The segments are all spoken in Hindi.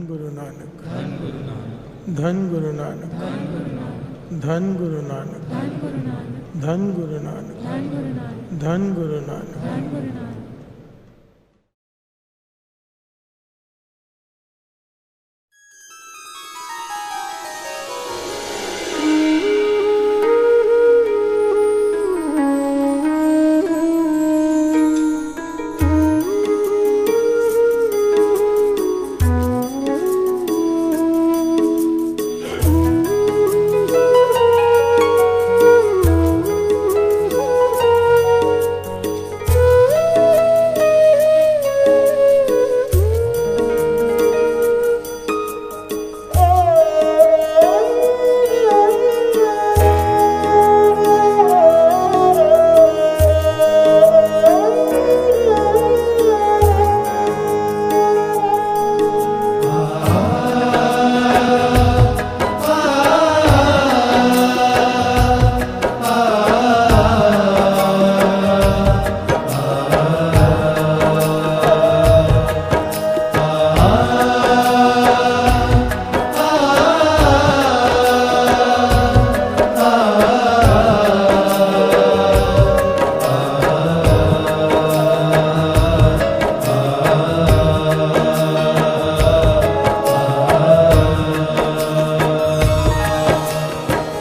गुरु नानक, धन गुरु नानक, धन गुरु नानक, धन गुरु नानक, धन गुरु नानक।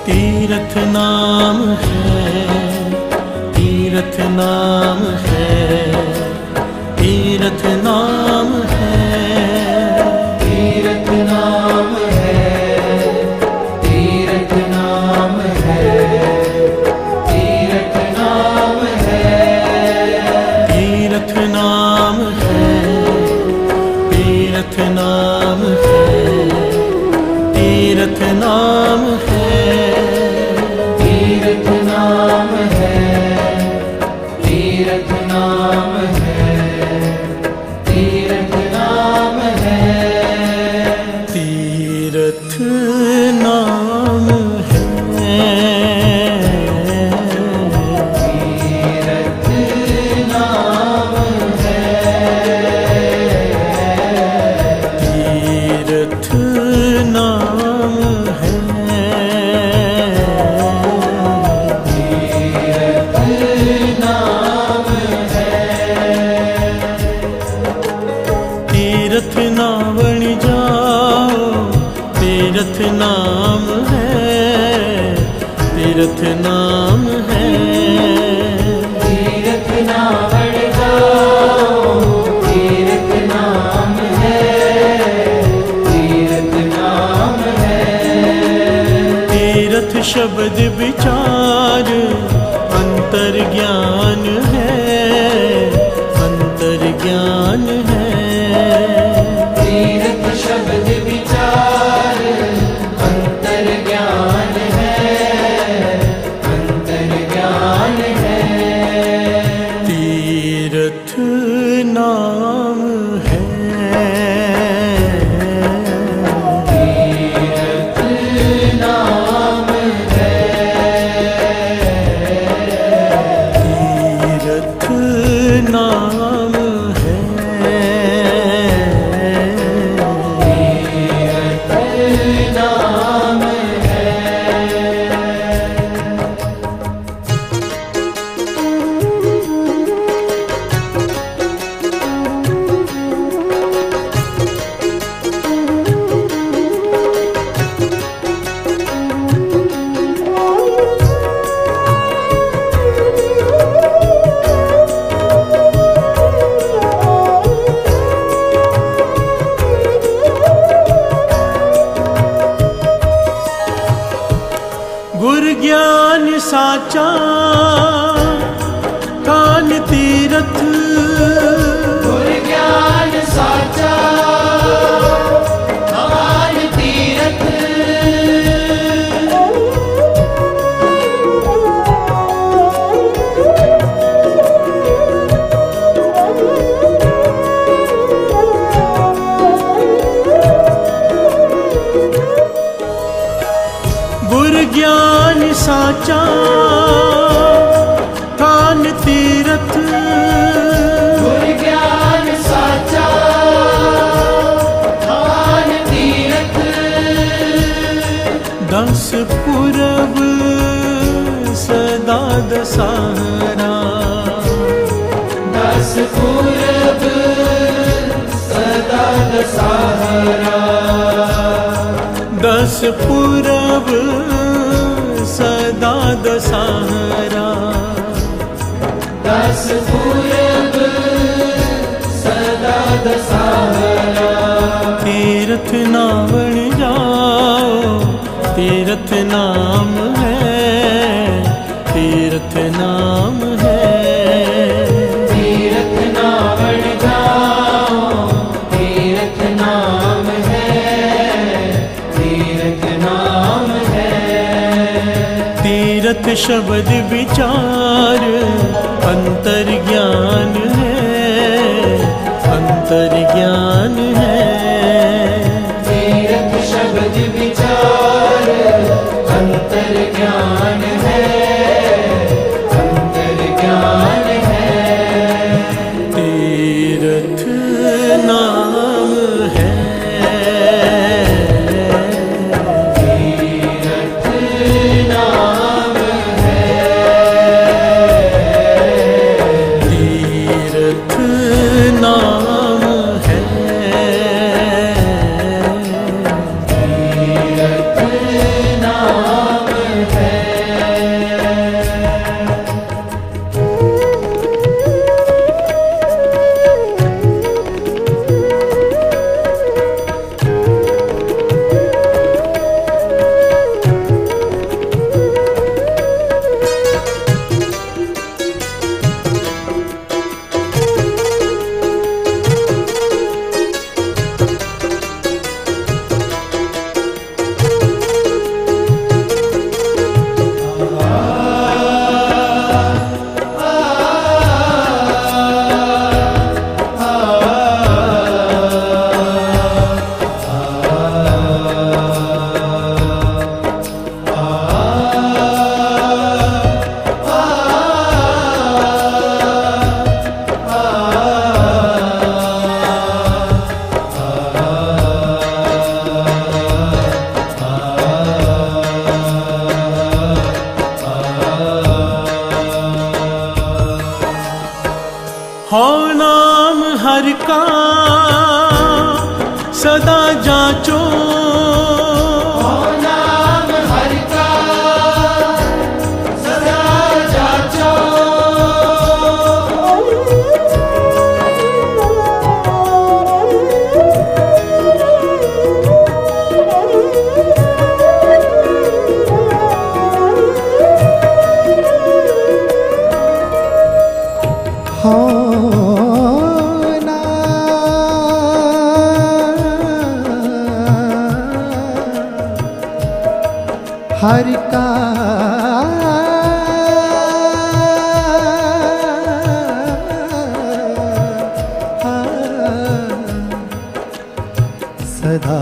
तीरथ नाम है, तीरथ नाम है, तीरथ नाम है, तीरथ नाम है, तीरथ नाम है, तीरथ नाम है, तीरथ नाम है, तीरथ नाम है, तीरथ नाम है, तीरथ नाम है, तीरथ नाम है, तीरथ नाम है, तीरथ नाम है, तीरथ नाम है, तीरथ नाम है, तीरथ नावण जाओ, तीरथ नाम है, तीरथ नाम है, तीरथ नावण जाओ, तीरथ नाम है, तीरथ नाम है, तीरथ शब्द विचार अंतर ज्ञान है, अंतर ज्ञान है, तीरथ शब्द विचार अंतर ज्ञान है, अंतर ज्ञान है, तीरथ नाम है, तीरथ नाम है, तीरथ नाम है, नाम है। गुरु ज्ञान साचा कान तीरथ, गुरु ज्ञान साचा कान तीरथ, गुरु ज्ञान साचा कान तीरथ, गुरु ज्ञान साचा कान दस पुरब सदा दशहरा, दस पुरब सदा दशहरा, दस पुरब सदा दशहरा, दस पुरब सदा दशहरा। तीर्थ नावण जाओ, तीर्थ नाम है, तीर्थ नाम है। तीर्थ नावण जाओ, तीर्थ नाम है, तीर्थ नाम है। तीर्थ शब्द विचार अंतर ज्ञान है, अंतर ज्ञान है। तीर्थ शब्द विचार अंतर ज्ञान है, अंतर ज्ञान है। तीर्थ नाम है, तीर्थ नाम है, तीर्थ नाम है, तीर्थ नाम है। हो नाम हर का सदा जाचो, हो नाम हर का सदा जाचो। हर का सदा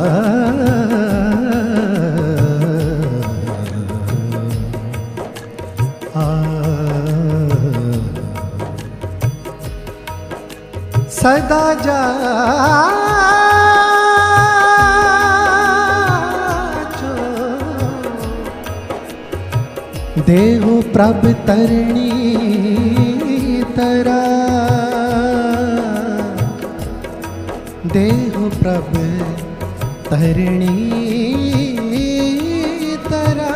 सदा जा देहु प्रभ तरणी तरा, देहु प्रभ तरणी तरा।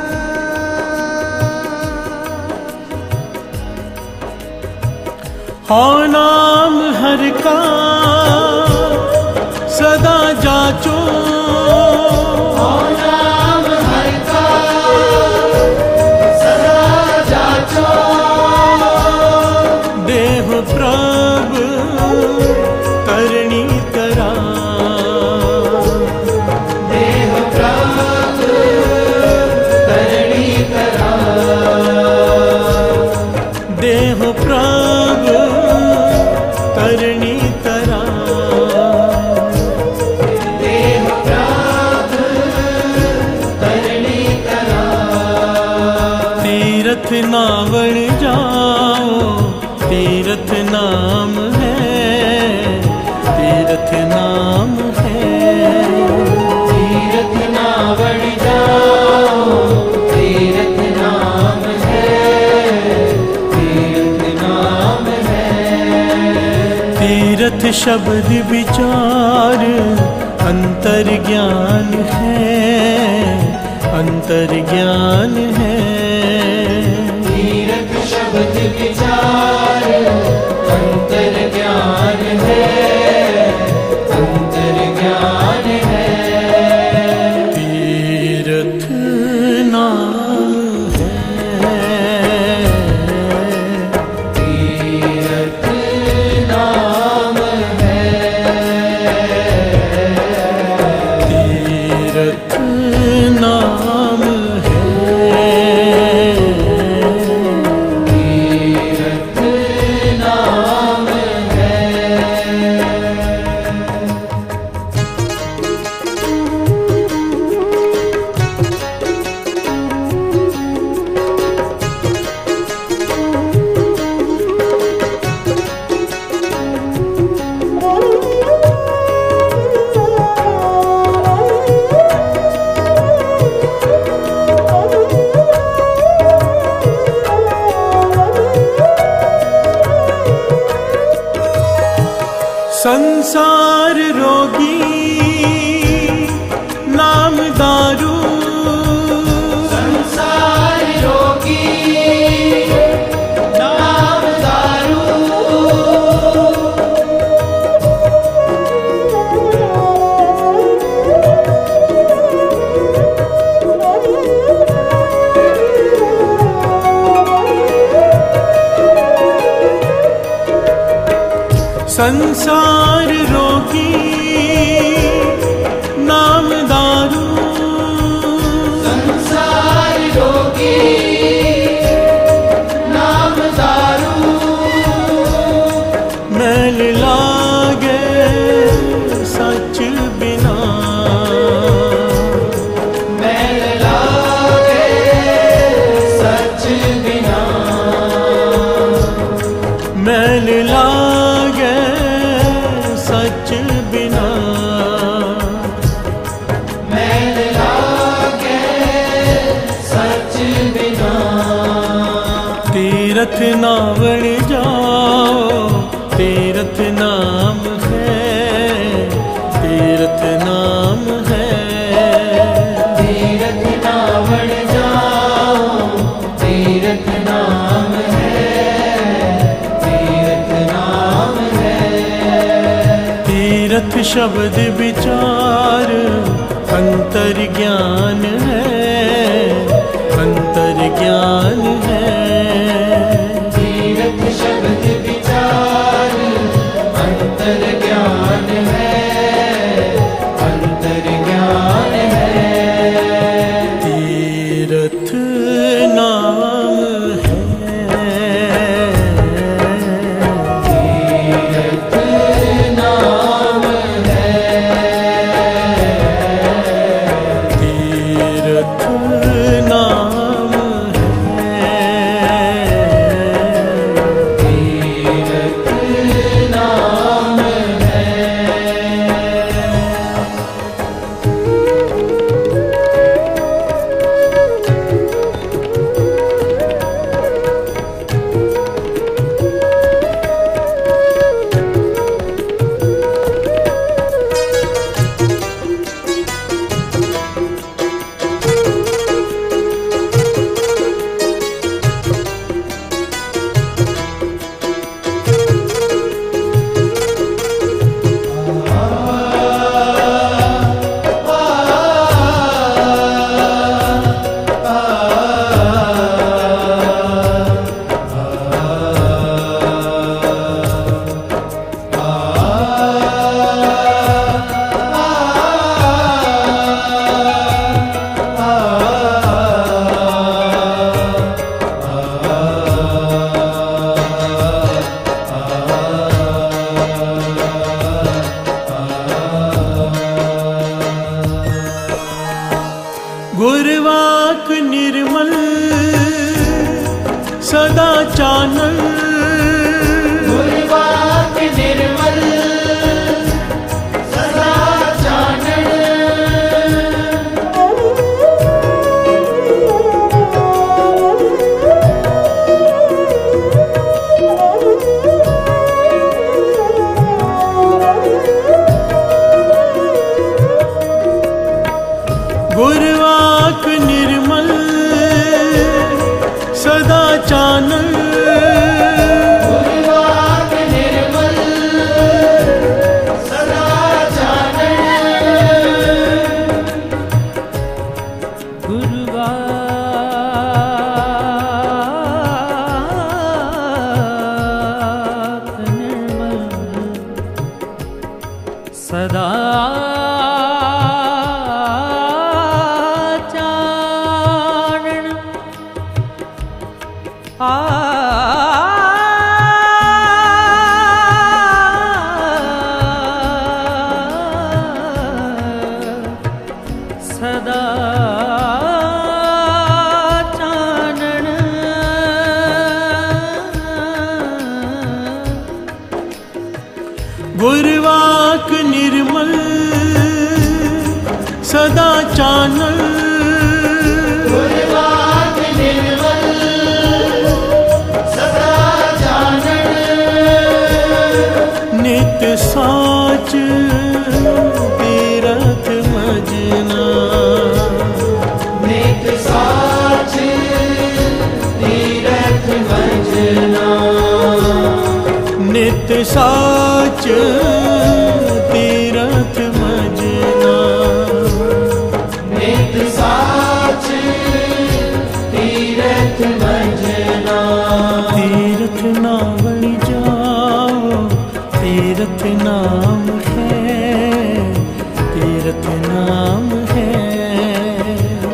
हो नाम हर का सदा जाचो, हो नाम हर का सदा जाचो। देह प्रभ करणी तरा, देह प्रभ करणी तरा, देह प्रभ करणी तरा, देह प्रभ करणी तरा। तीर्थ नावण जाओ, तीर्थ नाम है, तीर्थ नाम है। तीर्थ नावण जाओ, शब्द विचार अंतर ज्ञान है, अंतर ज्ञान है। तीरथ शब्द विचार अंतर ज्ञान है, अंतर ज्ञान है। तीरथ नाम है, तीरथ नाम है, तीरथ नाम है, तीरथ नाम है। संसार रोगी नाम दारू, संसार रोगी नाम दारू, संसार रोगी नाम दारू, संसार रोगी नाम दारू, मैल लागे सच बिना, मैल लागे सच बिना, मैल लागे सच बिना। मैल लागे सच बिना। तीरथ नावण जाओ, तीरथ नाम है, तीरथ नाम है। तीरथ नावण जाओ, तीरथ नाम है, तीरथ नाम है। तीरथ शब्द विचार अंतर ज्ञान है, अंतर ज्ञान है। तीरथ शब्द विचार अंतर ज्ञान है, अंतर ज्ञान है। तीरथ नाम है, तीरथ नाम है, तीरथ नाम है, तीरथ नाम है। गुरवाक निर्मल सदा चानन, गुरवाक निर्मल सदा चानन, गुरवाक निर्मल सदा चानन गुरवाक निर्मल सदा चानन गुरवाक निर्मल सदा चानन सदा चानन गुरवाक निर्मल सदा चानन गुरवाक निर्मल सदा चानन नित साच तीरथ मजना नित साच तीरथ भजना नित साच तीरथ मजना नित साच तीरथ भजना तीरथ नावल जाओ तीरथ नाम है तीरथ नाम है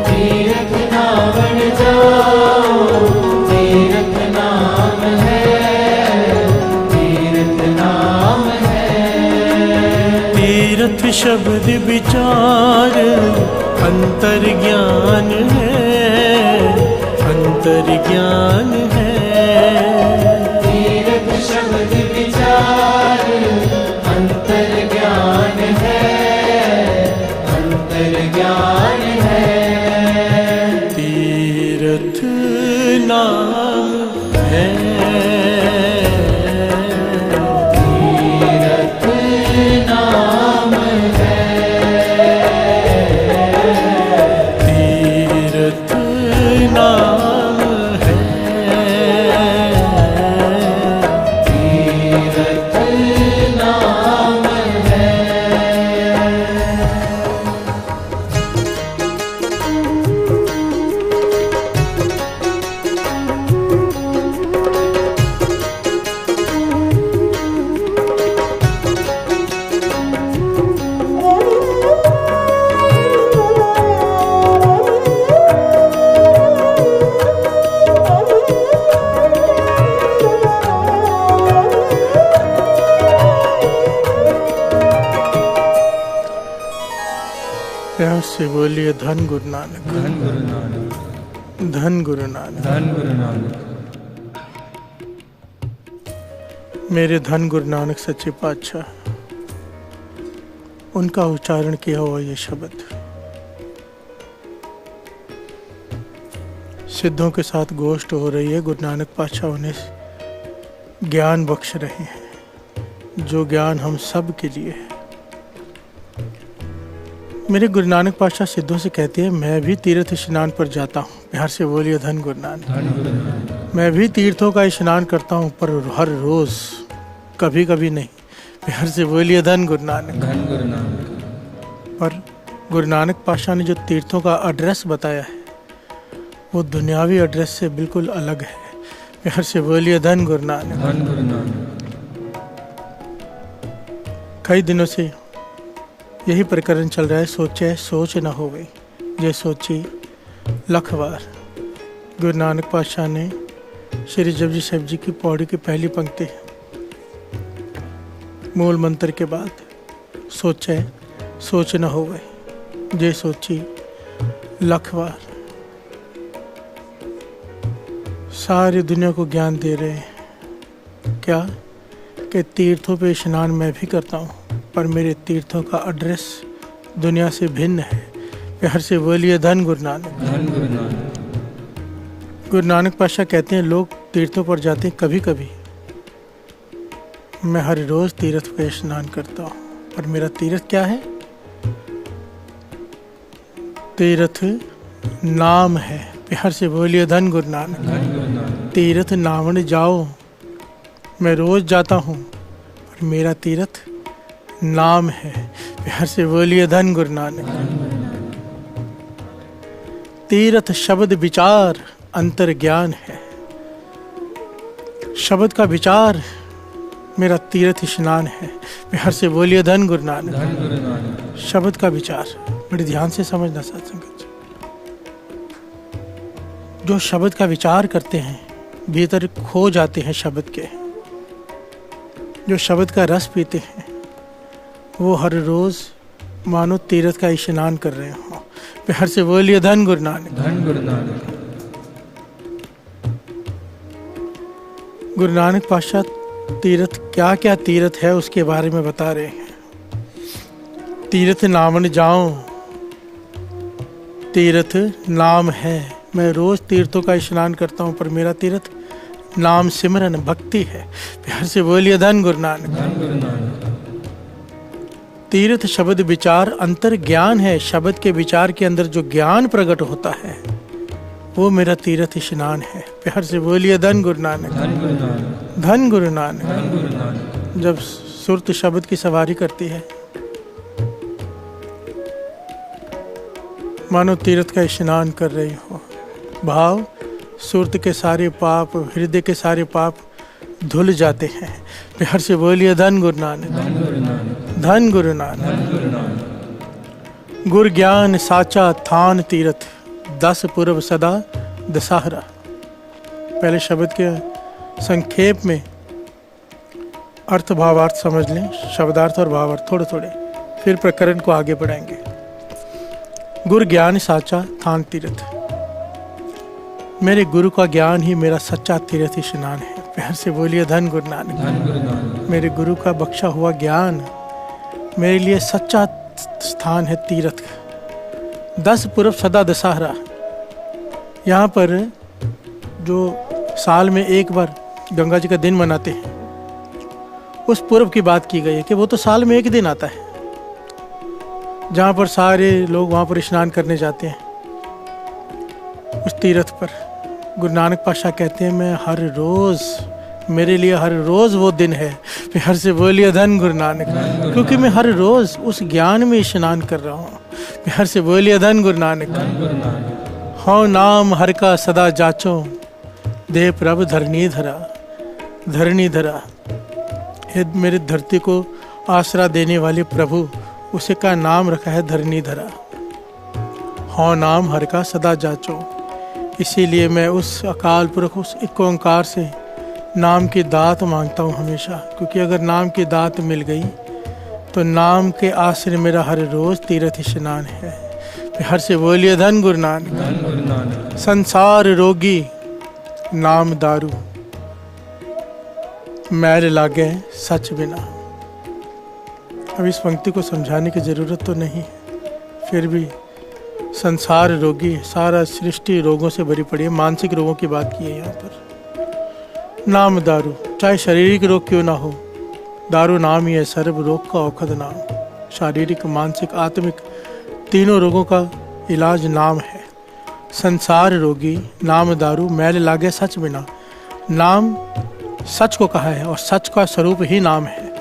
तीरथ नावन जाओ तीरथ नाम है तीरथ नाम है तीरथ शब्द विचार अंतर ज्ञान है अंतर ज्ञान है तीरथ शब्द विचार अंतर ज्ञान है अंतर ज्ञान है तीरथ नाम है तीरथ नाम है तीरथ नाम है तीरथ नाम है प्यार से बोलिए धन गुरु नानक धन गुरु नानक धन गुरु नानक धन गुरु नानक मेरे धन गुरु नानक सच्चे पातशाह उनका उच्चारण किया हुआ ये शब्द सिद्धों के साथ गोष्ठ हो रही है। गुरु नानक पातशाह उन्हें ज्ञान बख्श रहे हैं जो ज्ञान हम सब के लिए है। मेरे गुरु नानक पातशाह सिद्धों से कहते हैं मैं भी तीर्थ स्नान पर जाता हूँ। प्यार से बोलिए धन गुरु नानक। धन गुरु नानक मैं भी तीर्थों का स्नान करता हूँ पर हर रोज कभी कभी नहीं। प्यार से बोलिए धन गुरु नानक। धन गुरु नानक पर गुरु नानक पातशाह ने जो तीर्थों का एड्रेस बताया है वो दुनियावी एड्रेस से बिल्कुल अलग है। प्यार से बोलिए धन गुरु नानक। धन गुरु नानक कई दिनों से यही प्रकरण चल रहा है। सोचे सोच न हो गई ये सोची लख बार। गुरु नानक पातशाह ने श्री जपजी साहिब जी की पौड़ी की पहली पंक्ति मूल मंत्र के बाद सोचे सोच न हो गई ये सोची लख बार। सारी दुनिया को ज्ञान दे रहे हैं क्या कि तीर्थों पे स्नान मैं भी करता हूँ पर मेरे तीर्थों का एड्रेस दुनिया से भिन्न है। प्यार से बोलिए धन गुरु नानक। धन गुरु नानक गुरु नानक पातशाह कहते हैं लोग तीर्थों पर जाते हैं कभी कभी, मैं हर रोज तीर्थ पे स्नान करता हूँ पर मेरा तीर्थ क्या है? तीर्थ नाम है। प्यार से बोलिए धन गुरु नानक। धन गुरु नानक। तीर्थ नावण जाओ, मैं रोज जाता हूँ, पर मेरा तीर्थ नाम है। प्यार से बोलिए धन गुरु नानक। तीर्थ शब्द विचार अंतर ज्ञान है। शब्द का विचार मेरा तीर्थ स्नान है। प्यार से बोलिए धन गुरु नानक। धन गुरु नानक। शब्द का विचार बड़े ध्यान से समझना सत्संग। जो शब्द का विचार करते हैं भीतर खो जाते हैं शब्द के। जो शब्द का रस पीते हैं वो हर रोज मानो तीर्थ का स्नान कर रहे हो। प्यार से बोलिए धन गुरु नानक। धन गुरु नानक। गुरु नानक पातशाह तीर्थ क्या क्या तीर्थ है उसके बारे में बता रहे हैं। तीर्थ नामन जाओ, तीर्थ नाम है। मैं रोज तीर्थों का स्नान करता हूँ, पर मेरा तीर्थ नाम सिमरन भक्ति है। प्यार से बोलिए धन गुरु नानक। धन गुरु नानक। तीर्थ शब्द विचार अंतर ज्ञान है। शब्द के विचार के अंदर जो ज्ञान प्रकट होता है वो मेरा तीर्थ स्नान है। प्यार से बोलिए धन गुरु नानक। धन गुरु नानक। धन गुरु नानक। धन गुरु नानक। जब सुरत शब्द की सवारी करती है मानो तीर्थ का स्नान कर रही हो। भाव सुरत के सारे पाप, हृदय के सारे पाप धुल जाते हैं। प्यार से बोलिए धन गुरु नानक। धन गुरु नानक। धन गुरु नानक। धन गुरु नानक। गुर ज्ञान साचा थान तीर्थ, 10 पूर्व सदा दशहरा। पहले शब्द के संक्षेप में अर्थ भावार्थ समझ लें, शब्दार्थ और भावार्थ थोड़े थोड़े, फिर प्रकरण को आगे बढ़ाएंगे। गुर ज्ञान साचा थान तीर्थ, मेरे गुरु का ज्ञान ही मेरा सच्चा तीर्थ स्नान है। प्यार से बोलिए धन गुरु नानक। धन गुरु नानक। मेरे गुरु का बख्शा हुआ ज्ञान मेरे लिए सच्चा स्थान है तीर्थ। 10 पूर्व सदा दशहरा, यहाँ पर जो साल में एक बार गंगा जी का दिन मनाते हैं उस पूर्व की बात की गई है कि वो तो साल में एक दिन आता है जहाँ पर सारे लोग वहाँ पर स्नान करने जाते हैं। उस तीर्थ पर गुरु नानक पातशाह कहते हैं मैं हर रोज, मेरे लिए हर रोज वो दिन है। प्यार से बोलिए धन गुरु नानक। क्योंकि मैं हर रोज उस ज्ञान में स्नान कर रहा हूँ। प्यार से बोलिए धन गुरु नानक। धन गुरु नानक। हाँ नाम हर का सदा जाचो, दे प्रभ धरनी धरा। धरनी धरा, हे मेरे धरती को आसरा देने वाले प्रभु, उसे का नाम रखा है धरनी धरा। हाँ नाम हर का सदा जाचो, इसीलिए मैं उस अकाल पुरख, उस एक ओंकार से नाम की दात मांगता हूँ हमेशा। क्योंकि अगर नाम की दात मिल गई तो नाम के आश्रय मेरा हर रोज तीर्थ स्नान है। हर से बोलिए धन गुरु नानक। धन गुरु नानक। संसार रोगी नाम दारू, मैल लागे सच बिना। अब इस पंक्ति को समझाने की जरूरत तो नहीं है, फिर भी संसार रोगी, सारा सृष्टि रोगों से भरी पड़ी है। मानसिक रोगों की बात की है यहाँ पर। नाम दारू, चाहे शारीरिक रोग क्यों ना हो, दारू नाम ही है सर्व रोग का औखद नाम। शारीरिक, मानसिक, आत्मिक तीनों रोगों का इलाज नाम है। संसार रोगी नाम दारू, मैल लागे सच बिना। नाम सच को कहा है और सच का स्वरूप ही नाम है।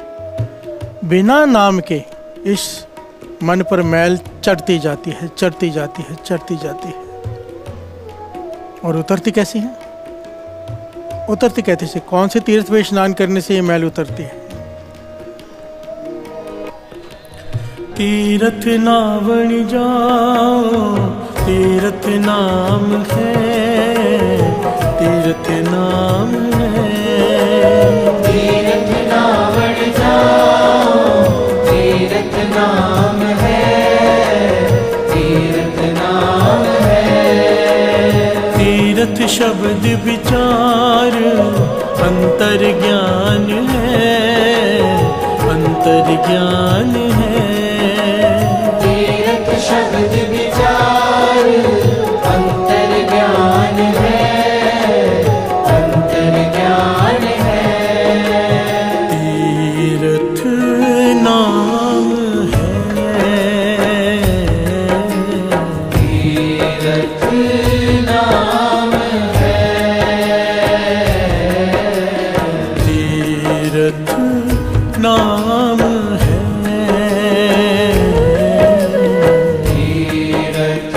बिना नाम के इस मन पर मैल चढ़ती जाती है, चढ़ती जाती है, चढ़ती जाती है। और उतरती कैसी है? उतरती कहते से कौन से तीर्थ में स्नान करने से ये मैल उतरती है? तीर्थ नावण जाओ, तीर्थ नाम है, तीर्थ नाम है। तीर्थ नावण जाओ, तीर्थ नाम है, तीर्थ नाम है। तीर्थ शब्द विचार अंतर ज्ञान है, अंतर ज्ञान है। तीर्थ शब्द विचार अंतर ज्ञान है, अंतर ज्ञान है। तीर्थ नाम है, तीर्थ नाम है, तीर्थ नाम है, तीर्थ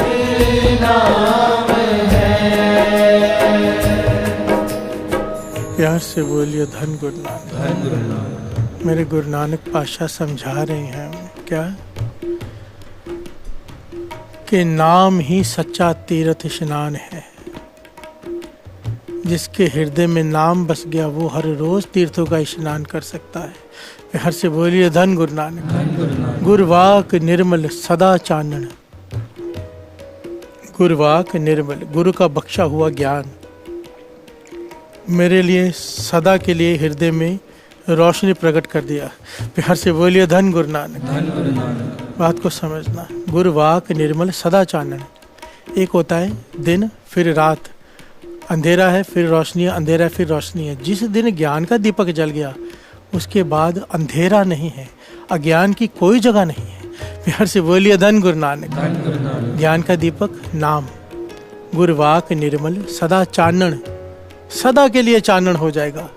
नाम है। प्यार से बोलिए धन गुरु नानक। धन गुरु नानक। मेरे गुरु नानक पातशाह समझा रहे हैं क्या कि नाम ही सच्चा तीर्थ स्नान है। जिसके हृदय में नाम बस गया वो हर रोज तीर्थों का स्नान कर सकता है। हर से बोलिए धन गुरु नानक। धन गुरु नानक। गुरवाक निर्मल सदा चानन, गुरवाक निर्मल, गुरु का बख्शा हुआ ज्ञान मेरे लिए सदा के लिए हृदय में रोशनी प्रकट कर दिया। प्यार से बोलिए धन गुरु नानक। धन गुरु नानक। बात को समझना। गुरवाक निर्मल सदा चानन, एक होता है दिन फिर रात, अंधेरा है फिर रोशनी है, अंधेरा है फिर रोशनी है। जिस दिन ज्ञान का दीपक जल गया उसके बाद अंधेरा नहीं है, अज्ञान की कोई जगह नहीं है। प्यार से बोलिए धन गुरु नानक। धन गुरु नानक। ज्ञान का दीपक नाम, गुरवाक निर्मल सदा चानन, सदा के लिए चानन हो जाएगा।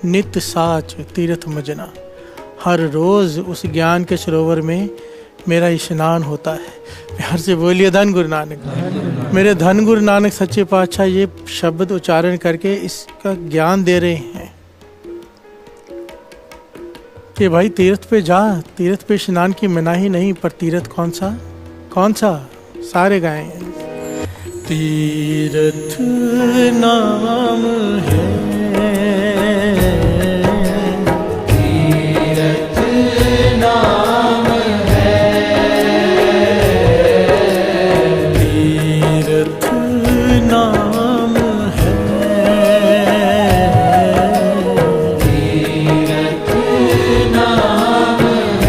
नित्य साच तीर्थ मजना, हर रोज उस ज्ञान के सरोवर में मेरा स्नान होता है। प्यार से बोलिए धन गुरु नानक। मेरे धन गुरु नानक सच्चे पातशाह ये शब्द उच्चारण करके इसका ज्ञान दे रहे हैं कि भाई तीर्थ पे जा, तीर्थ पे स्नान की मनाही नहीं, पर तीर्थ कौन सा? कौन सा? सारे गाएं। तीर्थ नाम है, तीर्थ नाम है, तीर्थ नाम है, तीर्थ नाम है।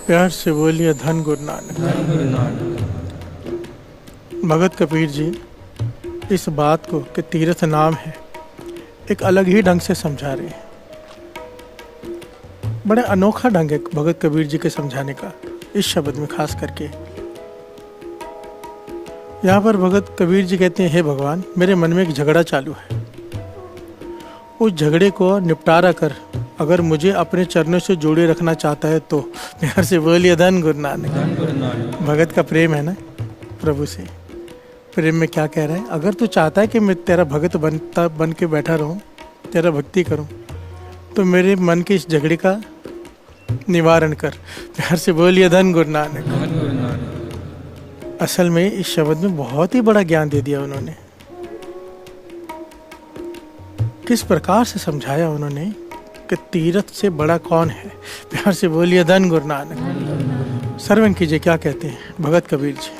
प्यार से बोलिए धन गुरु नानक। धन गुरु नानक। भगत कबीर जी इस बात को कि तीर्थ नाम है एक अलग ही ढंग से समझा रहे हैं। बड़ा अनोखा ढंग है भगत कबीर जी के समझाने का, इस शब्द में खास करके। यहाँ पर भगत कबीर जी कहते हैं, हे भगवान, मेरे मन में एक झगड़ा चालू है, उस झगड़े को निपटारा कर, अगर मुझे अपने चरणों से जोड़े रखना चाहता है तो। प्यार से बोलिए धन गुरु नानक। धन गुरु नानक। भगत का प्रेम है ना प्रभु से। प्रेम में क्या कह रहा है? अगर तू चाहता है कि मैं तेरा भगत बन के बैठा रहूं, तेरा भक्ति करूं, तो मेरे मन के इस झगड़े का निवारण कर। प्यार से बोलिए धन गुरु नानक। धन गुरु नानक। असल में इस शब्द में बहुत ही बड़ा ज्ञान दे दिया उन्होंने। किस प्रकार से समझाया उन्होंने कि तीर्थ से बड़ा कौन है। प्यार से बोलिए धन गुरु नानक। श्रवण कीजिए क्या कहते हैं भगत कबीर जी।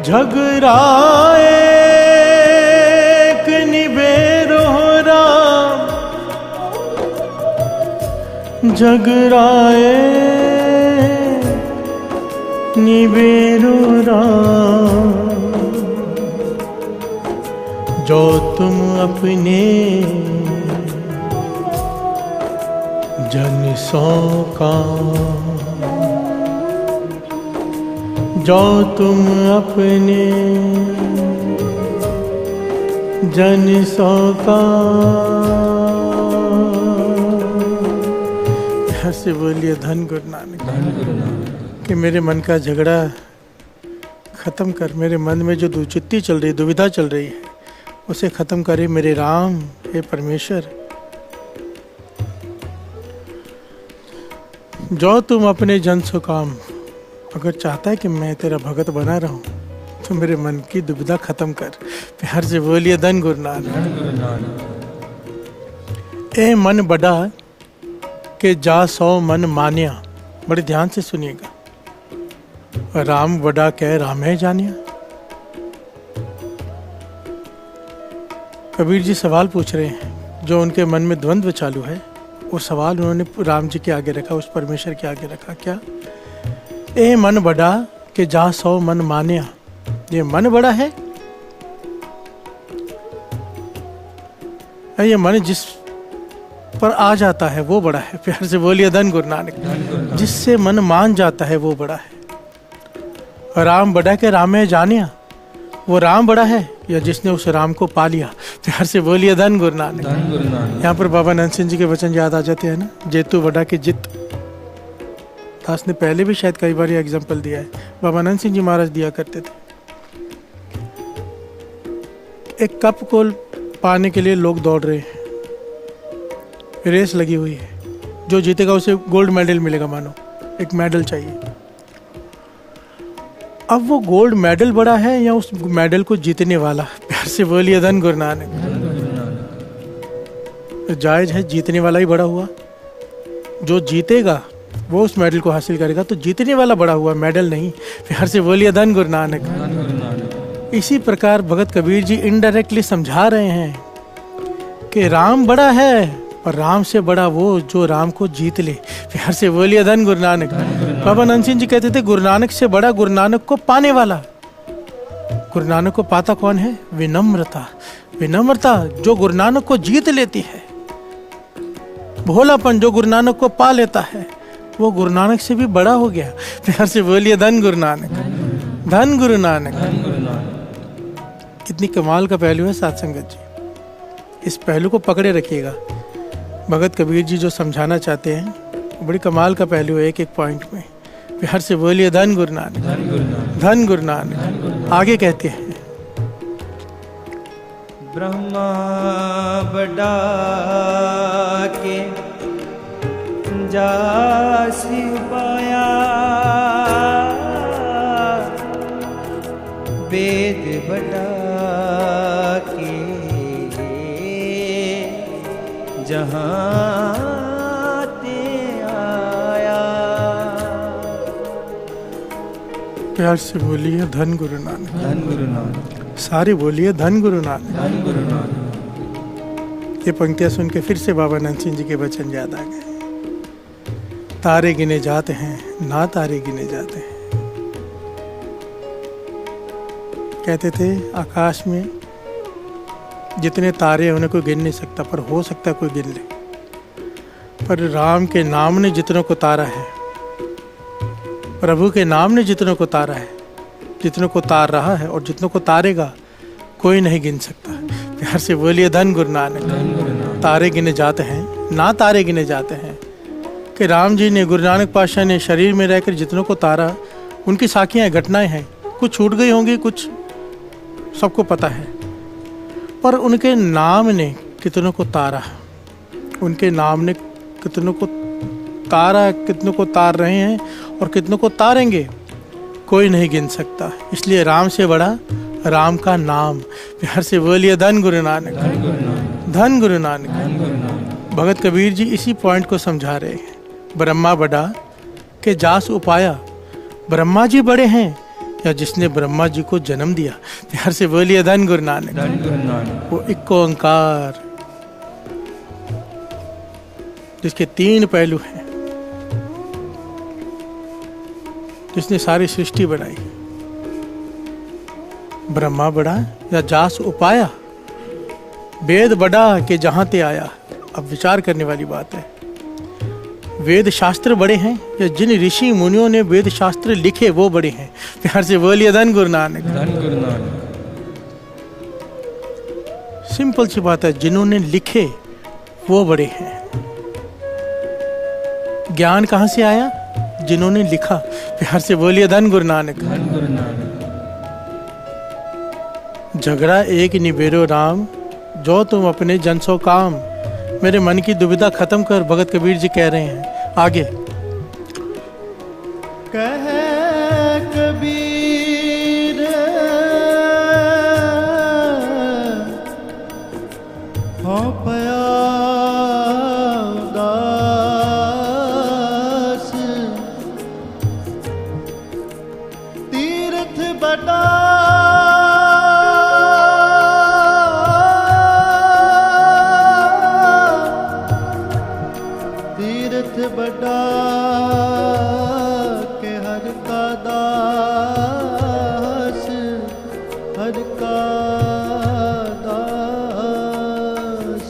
झगराए निबेरो राम, झगराए निबेरो राम, जो तुम अपने जन सो का, जो तुम अपने जन सो का। से बोलिए धन गुरु नानक। धन गुरु नानक। कि मेरे मन का झगड़ा खत्म कर, मेरे मन में जो दुचित्ती चल रही, दुविधा चल रही है, उसे खत्म करे मेरे राम, हे परमेश्वर। जो तुम अपने जन सो काम, अगर चाहता है कि मैं तेरा भगत बना रहूं तो मेरे मन की दुविधा खत्म कर। प्यार से बोलिए धन गुरु नानक। धन गुरु नानक। ए मन बड़ा के जा सौ मन मानिया। बड़े ध्यान से सुनिएगा। राम बड़ा कह राम है जानिया। कबीर जी सवाल पूछ रहे हैं, जो उनके मन में द्वंद्व चालू है, वो सवाल उन्होंने राम जी के आगे रखा, उस परमेश्वर के आगे रखा। क्या? ए मन बड़ा के जा सौ मन मानिया। ये मन बड़ा है, ये मन जिस पर आ जाता है वो बड़ा है। प्यार से बोलिए धन गुरु नानक। जिससे मन मान जाता है वो बड़ा है। राम बड़ा के राम है जानिया। वो राम बड़ा है या जिसने उस राम को पा लिया। प्यार से बोलिए धन गुरु नानक। यहाँ पर बाबा नंद सिंह जी के वचन याद आ जाते हैं ना, जेतु बड़ा के जित। दास ने पहले भी शायद कई बार एग्जाम्पल दिया है, बाबा नंद सिंह जी महाराज दिया करते थे। एक कप को पाने के लिए लोग दौड़ रहे हैं, रेस लगी हुई है। जो जीतेगा उसे गोल्ड मेडल मिलेगा, मानो एक मेडल चाहिए। अब वो गोल्ड मेडल बड़ा है या उस मेडल को जीतने वाला? प्यार से बोलिए धन गुरु नानक। जायज है, जीतने वाला ही बड़ा हुआ। जो जीतेगा वो उस मेडल को हासिल करेगा, तो जीतने वाला बड़ा हुआ, मेडल नहीं। प्यार से बोलिए धन गुरु नानक। इसी प्रकार भगत कबीर जी इनडायरेक्टली समझा रहे हैं कि राम बड़ा है, और राम से बड़ा वो जो राम को जीत ले। प्यार से बोलिए धन गुरु नानक। बाबा नंद सिंह जी कहते थे, गुरु नानक से बड़ा गुरु नानक को पाने वाला। गुरु नानक को पाता कौन है? विनम्रता। विनम्रता जो गुरु नानक को जीत लेती है, भोलापन जो गुरु नानक को पा लेता है, वो गुरु नानक से भी बड़ा हो गया। प्यार से बोलिए धन गुरु नानक। धन गुरु नानक। इतनी कमाल का पहलू है साथ संगत जी, इस पहलू को पकड़े रखिएगा। भगत कबीर जी जो समझाना चाहते हैं, बड़ी कमाल का पहलू है, एक एक पॉइंट में। प्यार से बोलिए धन गुरु नानक। धन गुरु नानक। आगे कहते हैं, ब्रह्मा बड़ा के जासी पाया, वेद बड़ा के जहाँ ते आया। प्यार से बोलिए धन गुरु नानक। धन गुरु नानक। सारे बोलिए धन गुरु नानक। धन गुरु नानक। ये पंक्तियां सुन के फिर से बाबा नंद सिंह जी के वचन याद आ गए। तारे गिने जाते हैं, ना तारे गिने जाते हैं। कहते थे आकाश में जितने तारे हैं उन्हें कोई गिन नहीं सकता, पर हो सकता है कोई गिन ले। पर राम के नाम ने जितनों को तारा है, प्रभु के नाम ने जितनों को तारा है, जितनों को तार रहा है और जितनों को तारेगा, कोई नहीं गिन सकता। प्यार से बोलिए धन गुरु नानक। तारे गिने जाते हैं, ना तारे गिने जाते हैं। कि राम जी ने, गुरु नानक पातशाह ने शरीर में रहकर जितनों को तारा, उनकी साखियाँ घटनाएं हैं, कुछ छूट गई होंगी, कुछ सबको पता है, पर उनके नाम ने कितनों को तारा। उनके नाम ने कितनों को तारा, कितनों को तार रहे हैं और कितनों को तारेंगे, कोई नहीं गिन सकता। इसलिए राम से बड़ा राम का नाम। प्यार से बोलिए धन गुरु नानक। धन गुरु नानक। भगत कबीर जी इसी पॉइंट को समझा रहे हैं। ब्रह्मा बड़ा के जास उपाया। ब्रह्मा जी बड़े हैं या जिसने ब्रह्मा जी को जन्म दिया। प्यार से बोलिए धन गुरु नानक। वो एक ओंकार जिसके 3 पहलू हैं, जिसने सारी सृष्टि बनाई। ब्रह्मा बड़ा या जास उपाया। वेद बड़ा के जहां ते आया। अब विचार करने वाली बात है, वेद शास्त्र बड़े हैं या जिन ऋषि मुनियों ने वेद शास्त्र लिखे वो बड़े हैं। प्यार से बोलिए धन गुरु नानक। धन गुरु नानक। सिंपल सी बात है, जिन्होंने लिखे वो बड़े हैं। ज्ञान कहाँ से आया? जिन्होंने लिखा। प्यार से बोलिए धन गुरु नानक। धन गुरु नानक। झगड़ा एक निबेरो राम, जो तुम अपने जन सो काम। मेरे मन की दुविधा खत्म कर, भगत कबीर जी कह रहे हैं। आगे कह कबीर हो पया उदास, बड़ा के हर का दास, हर का दास।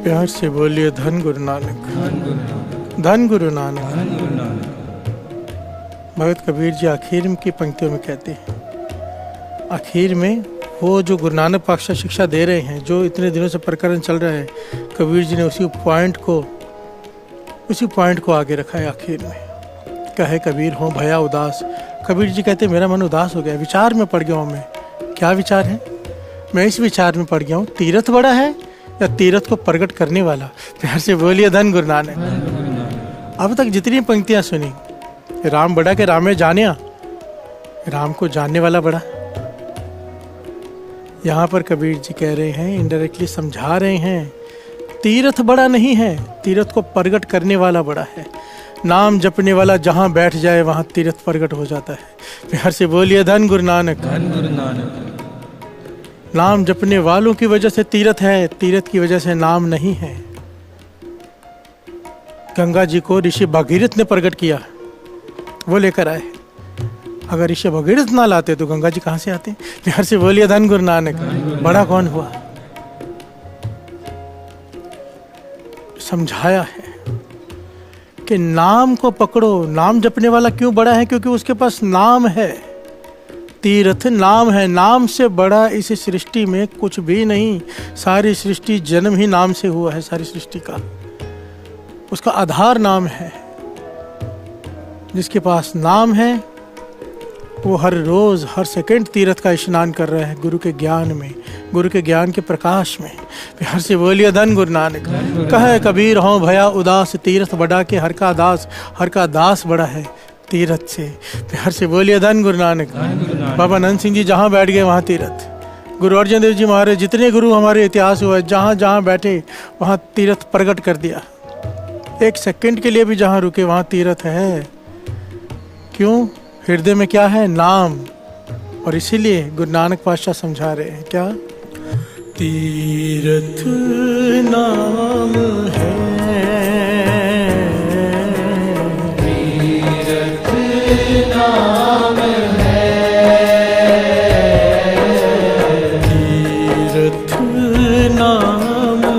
प्यार से बोलिए धन गुरु नानक, धन गुरु नानक, धन गुरु नानक। धन गुरु नानक। भगत कबीर जी आखिर की पंक्तियों में कहते हैं, आखिर में वो जो गुरु नानक पातशाह शिक्षा दे रहे हैं, जो इतने दिनों से प्रकरण चल रहा है, कबीर जी ने उसी पॉइंट को आगे रखा है आखिर में। कहे कबीर हो भया उदास। कबीर जी कहते मेरा मन उदास हो गया, विचार में पड़ गया हूँ मैं। क्या विचार है? मैं इस विचार में पड़ गया हूँ, तीरथ बड़ा है या तीरथ को प्रकट करने वाला। प्यार से बोलिए धन गुरु नानक। अब तक जितनी पंक्तियां सुनी, राम बड़ा के राम में जानिया, राम को जानने वाला बड़ा। यहाँ पर कबीर जी कह रहे हैं, इनडायरेक्टली समझा रहे हैं, तीरथ बड़ा नहीं है, तीरथ को प्रकट करने वाला बड़ा है। नाम जपने वाला जहाँ बैठ जाए वहाँ तीरथ प्रकट हो जाता है। प्यार से बोलिए धन गुरु नानक, धन गुरु नानक। नाम जपने वालों की वजह से तीरथ है, तीरथ की वजह से नाम नहीं है। गंगा जी को ऋषि भगीरथ ने प्रकट किया, वो लेकर आए। अगर ऋषि भगीरथ ना लाते तो गंगा जी कहाँ से आते? प्यार से बोलिए धन गुरु नानक। बड़ा कौन हुआ? समझाया है कि नाम को पकड़ो। नाम जपने वाला क्यों बड़ा है? क्योंकि उसके पास नाम है। तीर्थ नाम है, नाम से बड़ा इस सृष्टि में कुछ भी नहीं। सारी सृष्टि जन्म ही नाम से हुआ है, सारी सृष्टि का उसका आधार नाम है। जिसके पास नाम है वो हर रोज हर सेकंड तीर्थ का स्नान कर रहा है, गुरु के ज्ञान में, गुरु के ज्ञान के प्रकाश में। प्यार से बोलिए धन गुरु नानक। कहे कबीर हो भया उदास, तीर्थ बड़ा के हर का दास, हर का दास बड़ा है तीर्थ से। प्यार से बोलिए धन गुरु नानक। बाबा नंद सिंह जी जहाँ बैठ गए वहाँ तीर्थ। गुरु अर्जन देव जी महाराज, जितने गुरु हमारे इतिहास हुआ, जहाँ जहाँ बैठे वहाँ तीर्थ प्रकट कर दिया। एक सेकंड के लिए भी जहाँ रुके वहाँ तीर्थ है। क्यों? हृदय में क्या है? नाम। और इसीलिए गुरु नानक पातशाह समझा रहे हैं क्या? तीर्थ नाम है, तीर्थ नाम है, तीर्थ नाम है,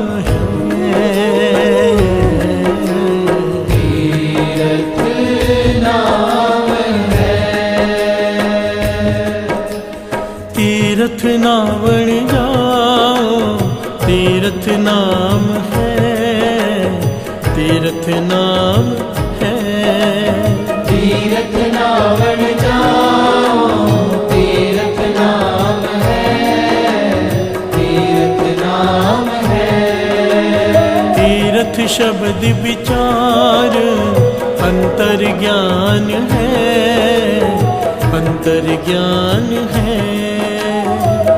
तीर्थ नाम है। तीर्थ ना बन जाओ, तीर्थ नाम है, तीर्थ नाम है, तीर्थ नाम बन जाओ, तीर्थ नाम है, तीर्थ नाम है। तीर्थ शब्द विचार अंतर ज्ञान है, अंतर ज्ञान है।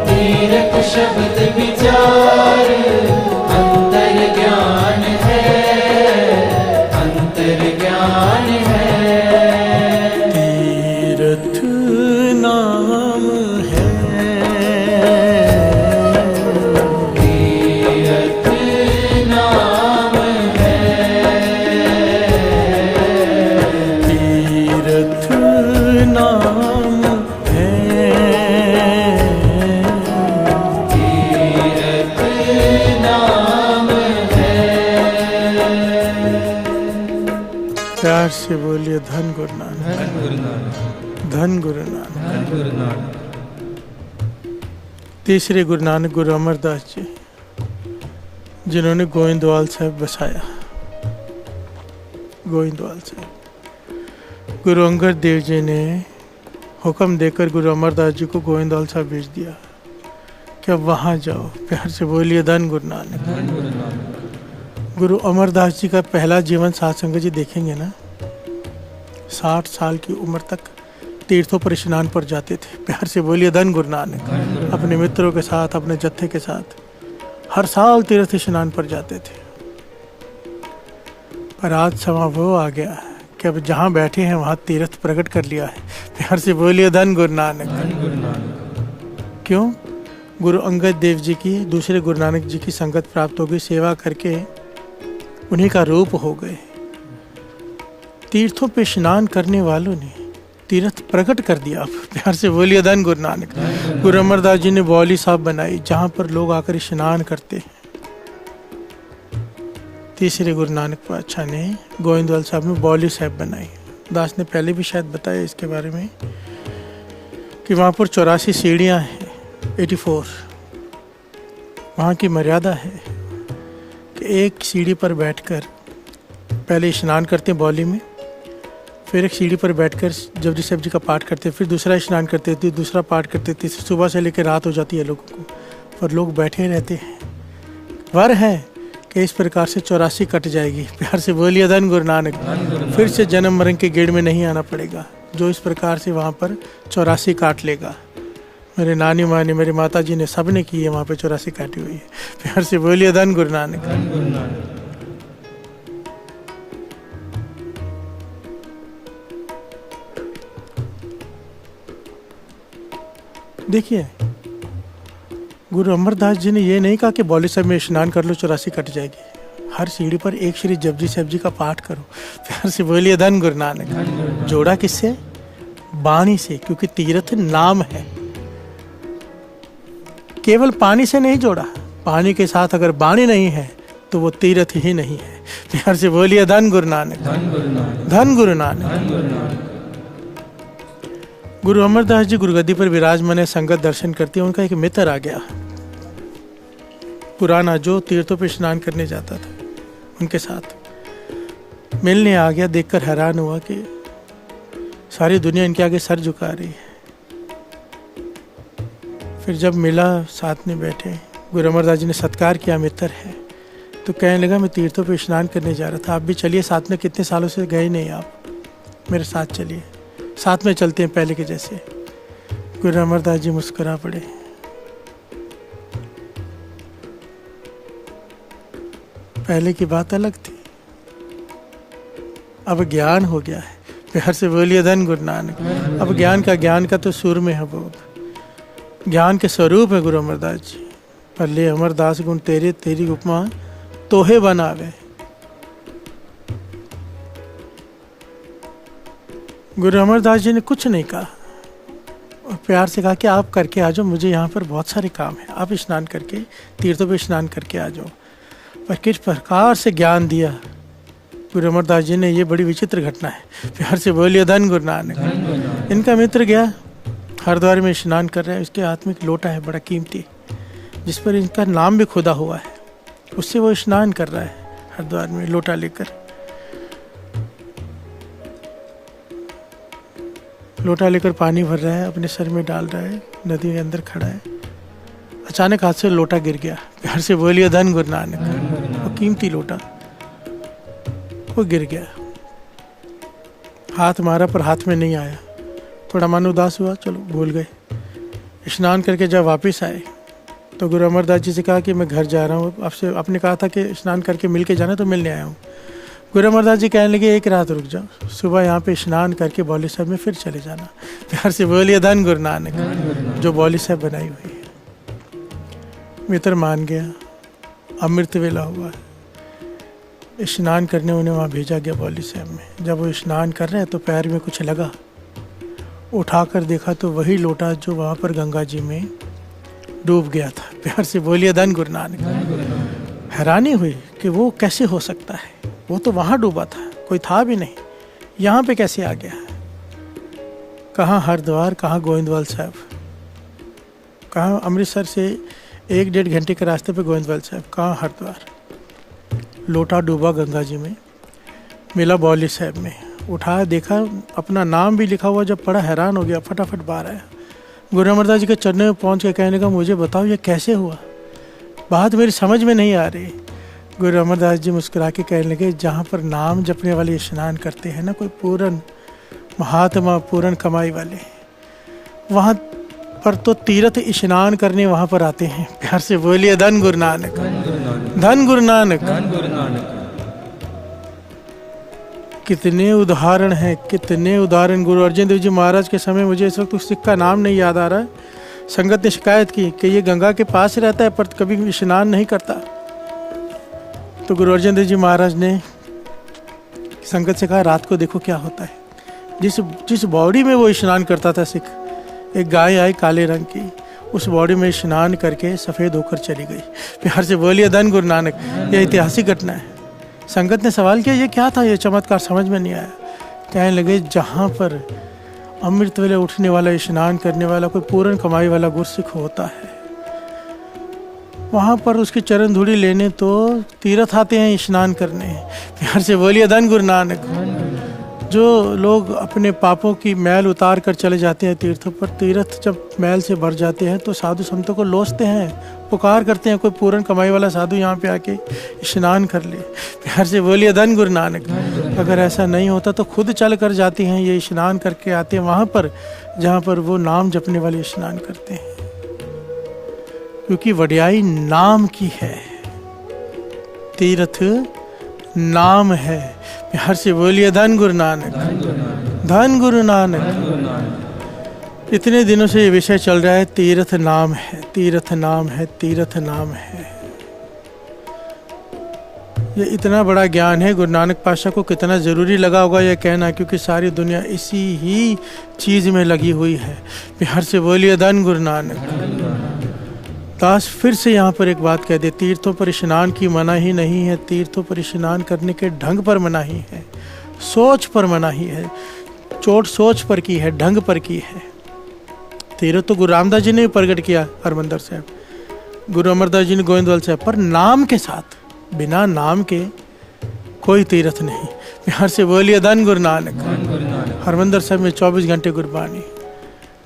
तीर्थ शब्द विचार अंतर ज्ञान है, अंतर ज्ञान है। तीर्थ नाम है, तीर्थ नाम है, तीर्थ नाम है, तीर्थ नाम है। प्यार से बोलिए धन गुरु नानक, धन गुरु नानक, धन गुरु नानक। धन गुरु नानक। तीसरे गुरु नानक गुरु अमरदास जी, जिन्होंने गोविंदवाल साहब बसाया। गोविंदवाल साहब, गुरु अंगद देव जी ने हुक्म देकर गुरु अमरदास जी को गोविंदवाल साहब भेज दिया कि अब वहाँ जाओ। प्यार से बोलिए धन गुरु नानक। धन गुरु नानक। गुरु अमरदास जी का पहला जीवन साथ संगत जी देखेंगे ना, 60 साल की उम्र तक तीर्थों पर स्नान पर जाते थे। प्यार से बोलिए धन गुरु नानक। अपने मित्रों के साथ, अपने जत्थे के साथ हर साल तीर्थ स्नान पर जाते थे। पर आज समा वो आ गया कि अब जहाँ बैठे हैं वहाँ तीर्थ प्रकट कर लिया है। प्यार से बोलिए धन गुरु नानक। धन गुरु नानक। क्यों? गुरु अंगद देव जी की, दूसरे गुरु नानक जी की संगत प्राप्त हो गई। सेवा करके उन्हीं का रूप हो गए। तीर्थों पे स्नान करने वालों ने तीर्थ प्रकट कर दिया। आप प्यार से बोलिए धन गुरु नानक। गुरु अमरदास जी ने बौली साहब बनाई जहाँ पर लोग आकर स्नान करते हैं। तीसरे गुरु नानक पातशाह ने गोविंदवाल साहब में बौली साहब बनाई। दास ने पहले भी शायद बताया इसके बारे में कि वहाँ पर 84 सीढ़ियाँ हैं, 84। वहाँ की मर्यादा है कि एक सीढ़ी पर बैठकर पहले स्नान करते हैं बौली में, फिर एक सीढ़ी पर बैठकर जपजी साहब जी का पाठ करते, फिर दूसरा स्नान करते थे, दूसरा पाठ करते थे। सुबह से लेकर रात हो जाती है लोगों को, पर लोग बैठे रहते हैं। वर है कि इस प्रकार से 84 कट जाएगी। प्यार से बोलिए धन गुरु नानक। फिर से जन्म मरण के गेड़ में नहीं आना पड़ेगा। जो इस प्रकार से वहाँ पर 84 काट लेगा, मेरे नानी माँ ने, मेरे माता जी ने, सब ने की है वहाँ पे 84 काटी हुई है। प्यार से बोलिए धन गुरु नानक। देखिए, गुरु अमरदास जी ने ये नहीं कहा कि बौली साहब में स्नान कर लो 84 कट जाएगी। हर सीढ़ी पर एक श्री जपजी साहब जी का पाठ करो। प्यार से बोलिए धन गुरु नानक। जोड़ा किससे? बाणी से, क्योंकि तीर्थ नाम है। केवल पानी से नहीं जोड़ा, पानी के साथ अगर बाणी नहीं है तो वो तीर्थ ही नहीं है। प्यार से बोलिए धन गुरु नानक। धन गुरु नानक। गुरु अमरदास जी गुरुगद्दी पर विराजमान है, संगत दर्शन करती है। उनका एक मित्र आ गया पुराना, जो तीर्थों पर स्नान करने जाता था, उनके साथ मिलने आ गया। देखकर हैरान हुआ कि सारी दुनिया इनके आगे सर झुका रही है। फिर जब मिला, साथ में बैठे, गुरु अमरदास जी ने सत्कार किया, मित्र है, तो कहने लगा मैं तीर्थों पर स्नान करने जा रहा था, आप भी चलिए साथ में। कितने सालों से गए नहीं आप, मेरे साथ चलिए, साथ में चलते हैं पहले के जैसे। गुरु अमरदास जी मुस्कुरा पड़े। पहले की बात अलग थी, अब ज्ञान हो गया है। प्यार से बोलिए धन गुरु नानक। अब ज्ञान का तो सुर में है बोध। ज्ञान के स्वरूप है गुरु अमरदास जी। पल्ले अमरदास गुण तेरे, तेरी उपमा तोहे बनावे। गुरु अमरदास जी ने कुछ नहीं कहा, और प्यार से कहा कि आप करके आ जाओ, मुझे यहाँ पर बहुत सारे काम है, आप स्नान करके, तीर्थों पे स्नान करके आ जाओ। पर किस प्रकार से ज्ञान दिया गुरु अमरदास जी ने, ये बड़ी विचित्र घटना है। प्यार से बोलिए धन गुरु नानक। इनका मित्र गया, हरिद्वार में स्नान कर रहा है, उसके हाथ में एक लोटा है बड़ा कीमती, जिस पर इनका नाम भी खुदा हुआ है। उससे वो स्नान कर रहा है हरिद्वार में लोटा लेकर। लोटा लेकर पानी भर रहा है, अपने सर में डाल रहा है, नदी के अंदर खड़ा है। अचानक हाथ से लोटा गिर गया। प्यार से बोलिए धन गुरु नानक। वो कीमती लोटा वो गिर गया। हाथ मारा पर हाथ में नहीं आया। थोड़ा मन उदास हुआ, चलो भूल गए। स्नान करके जब वापस आए तो गुरु अमरदास जी से कहा कि मैं घर जा रहा हूँ, आपसे आपने कहा था कि स्नान करके मिल के जाना, तो मिलने आया हूँ। गुरु अमरदास जी कहने लगे एक रात रुक जाओ, सुबह यहाँ पे स्नान करके बौली साहब में फिर चले जाना। प्यार से बोलिए धन गुरु नानक। जो बौली साहब बनाई हुई है। मित्र मान गया। अमृत वेला हुआ, स्नान करने उन्हें वहाँ भेजा गया बौली साहब में। जब वो स्नान कर रहे हैं तो पैर में कुछ लगा, उठाकर देखा तो वही लोटा जो वहाँ पर गंगा जी में डूब गया था। प्यार से बोलिए धन गुरु नानक। हैरानी हुई कि वो कैसे हो सकता है, वो तो वहाँ डूबा था, कोई था भी नहीं, यहाँ पे कैसे आ गया। कहाँ हरिद्वार, कहाँ गोविंदवाल साहब, कहाँ अमृतसर से 1-1.5 घंटे के रास्ते पे गोविंदवाल साहब, कहाँ हरिद्वार। लोटा डूबा गंगा जी में, मिला बौली साहब में, उठाया, देखा अपना नाम भी लिखा हुआ। जब पढ़ा हैरान हो गया, फटाफट बाहर आया। गुरु अमरदास जी के चरणों में पहुँच के कहने का मुझे बताओ ये कैसे हुआ, बात मेरी समझ में नहीं आ रही। गुरु अमरदास जी मुस्कुरा के कहने लगे जहाँ पर नाम जपने वाले स्नान करते हैं ना, कोई पूर्ण महात्मा, पूर्ण कमाई वाले, वहाँ पर तो तीर्थ स्नान करने वहाँ पर आते हैं। प्यार से बोलिए धन गुरु नानक। धन गुरु नानक। कितने उदाहरण हैं, कितने उदाहरण। गुरु अर्जन देव जी महाराज के समय, मुझे इस वक्त उस सिख का नाम नहीं याद आ रहा है, संगत ने शिकायत की कि ये गंगा के पास रहता है पर कभी स्नान नहीं करता। तो गुरु अर्जन देव जी महाराज ने संगत से कहा, रात को देखो क्या होता है। जिस बॉडी में वो स्नान करता था सिख, एक गाय आई काले रंग की, उस बॉडी में स्नान करके सफ़ेद होकर चली गई। प्यार से बोलिए धन गुरु नानक। यह ऐतिहासिक घटना है। संगत ने सवाल किया, ये क्या था, ये चमत्कार समझ में नहीं आया। कहने लगे, जहाँ पर अमृत वेले उठने वाला, स्नान करने वाला, कोई पूर्ण कमाई वाला गुरसिख होता है, वहाँ पर उसकी चरण धूड़ी लेने तो तीर्थ आते हैं स्नान करने। प्यार से बोलिए धन गुरु नानक। जो लोग अपने पापों की मैल उतार कर चले जाते हैं तीर्थों पर, तीर्थ जब मैल से भर जाते हैं तो साधु संतों को लोचते हैं, पुकार करते हैं, कोई पूर्ण कमाई वाला साधु यहाँ पे आके स्नान कर ले। प्यार से बोलिए धन गुरु नानक। अगर ऐसा नहीं होता तो खुद चल कर जाती हैं, ये स्नान करके आते हैं वहाँ पर जहाँ पर वो नाम जपने वाले स्नान करते हैं, क्योंकि वड्याई नाम की है, तीर्थ नाम है। प्यार से बोलिए धन गुरु नानक, धन गुरु नानक। इतने दिनों से ये विषय चल रहा है, तीर्थ नाम है, तीर्थ नाम है, तीर्थ नाम है। ये इतना बड़ा ज्ञान है, गुरु नानक पातशाह को कितना ज़रूरी लगा होगा यह कहना, क्योंकि सारी दुनिया इसी ही चीज़ में लगी हुई है। प्यार से बोलिए धन गुरु नानक। दास फिर से यहाँ पर एक बात कह दे, तीर्थों पर स्नान की मनाही नहीं है, तीर्थों पर स्नान करने के ढंग पर मनाही है, सोच पर मनाही है। चोट सोच पर की है, ढंग पर की है। तीर्थ तो गुरु रामदास जी ने भी प्रकट किया, हरमंदर साहब, गुरु अमरदास जी ने गोविंदवाल साहब, पर नाम के साथ, बिना नाम के कोई तीर्थ नहीं। प्यार से बोलिए धन गुरु नानक। हरमंदर साहब में 24 घंटे गुरबानी,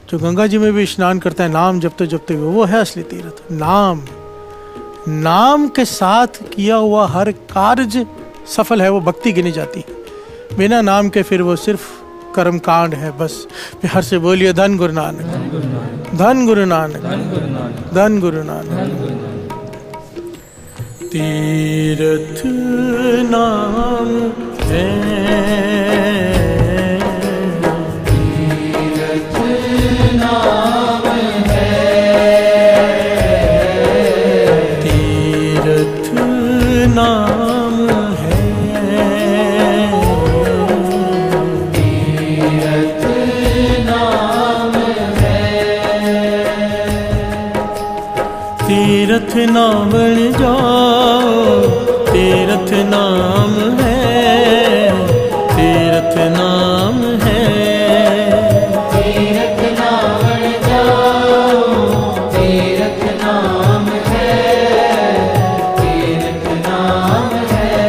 जो गंगा जी में भी स्नान करता है नाम जपते जपते हुए, वो है असली तीर्थ। नाम के साथ किया हुआ हर कार्य सफल है, वो भक्ति गिनी जाती है। बिना नाम के फिर वो सिर्फ कर्म कांड है बस। प्यार से बोलिए धन गुरु नानक, धन गुरु नानक, धन गुरु नानक। तीर्थ नाम है, तीर्थ नाम बन जाओ, तीर्थ नाम है, तीर्थ नाम है। तीर्थ नाम बन जाओ, तीर्थ नाम है, तीर्थ नाम है।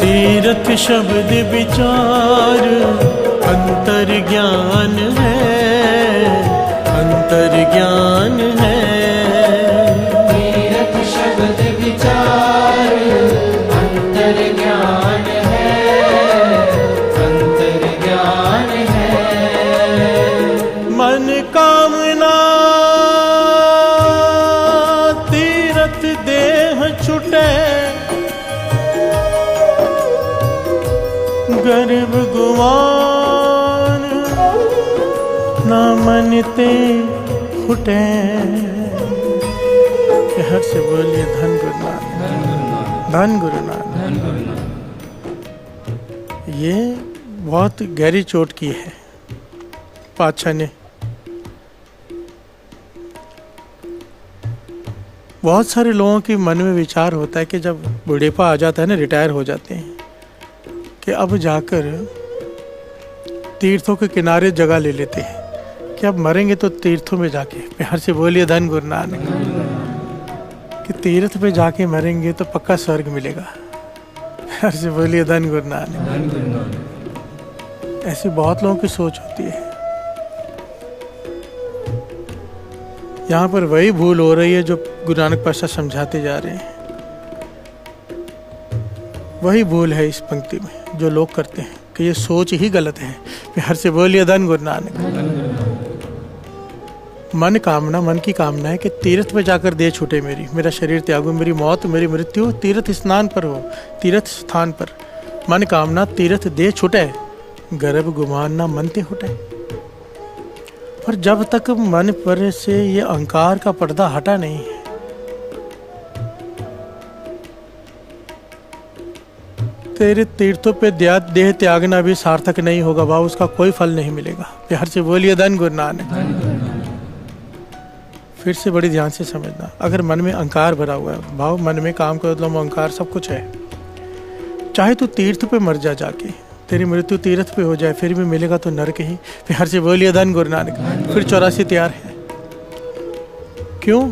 तीर्थ शब्द विचार अंतर ज्ञान है, अंतर ज्ञान है। गर्भ गुमान ना मनते फुटे। हर से बोलिए धन गुरु नानक, धन गुरु नानक। ये बहुत गहरी चोट की है पातशाह ने। बहुत सारे लोगों के मन में विचार होता है कि जब बुढ़ेपा आ जाता है ना, रिटायर हो जाते हैं, कि अब जाकर तीर्थों के किनारे जगह ले लेते हैं कि अब मरेंगे तो तीर्थों में जाके। प्यार से बोलिए धन गुरु नानक, कि तीर्थ पे जाके मरेंगे तो पक्का स्वर्ग मिलेगा। प्यार से बोलिए धन गुरु नानक। ऐसी बहुत लोगों की सोच होती है। यहाँ पर वही भूल हो रही है जो गुरु नानक पातशाह समझाते जा रहे हैं। वही भूल है इस पंक्ति में जो लोग करते हैं, कि ये सोच ही गलत है। प्यार से बोलिए धन गुरु नानक। मन कामना, मन की कामना है कि तीर्थ पे जाकर देह छूटे मेरी, मेरा शरीर त्यागो, मेरी मौत, मेरी मृत्यु तीर्थ स्नान पर हो, तीर्थ स्थान पर। मन कामना तीर्थ देह छूटे, गर्भ गुमान ना मनते हुटे। पर जब तक मन पर से ये अहंकार का पर्दा हटा नहीं है, तेरे तीर्थों पे देह त्यागना भी सार्थक नहीं होगा भाव, उसका कोई फल नहीं मिलेगा। प्यार से बोलिए धन गुरु नानक। फिर से बड़ी ध्यान से समझना, अगर मन में अहंकार भरा हुआ है भाव, मन में काम कर लो, अहंकार सब कुछ है, चाहे तू तीर्थ पे मर जा जाके, तेरी मृत्यु तीर्थ पे हो जाए, फिर भी मिलेगा तो नरक ही। प्यार से बोलिए धन गुरु नानक। फिर 84 तैयार है। क्यों?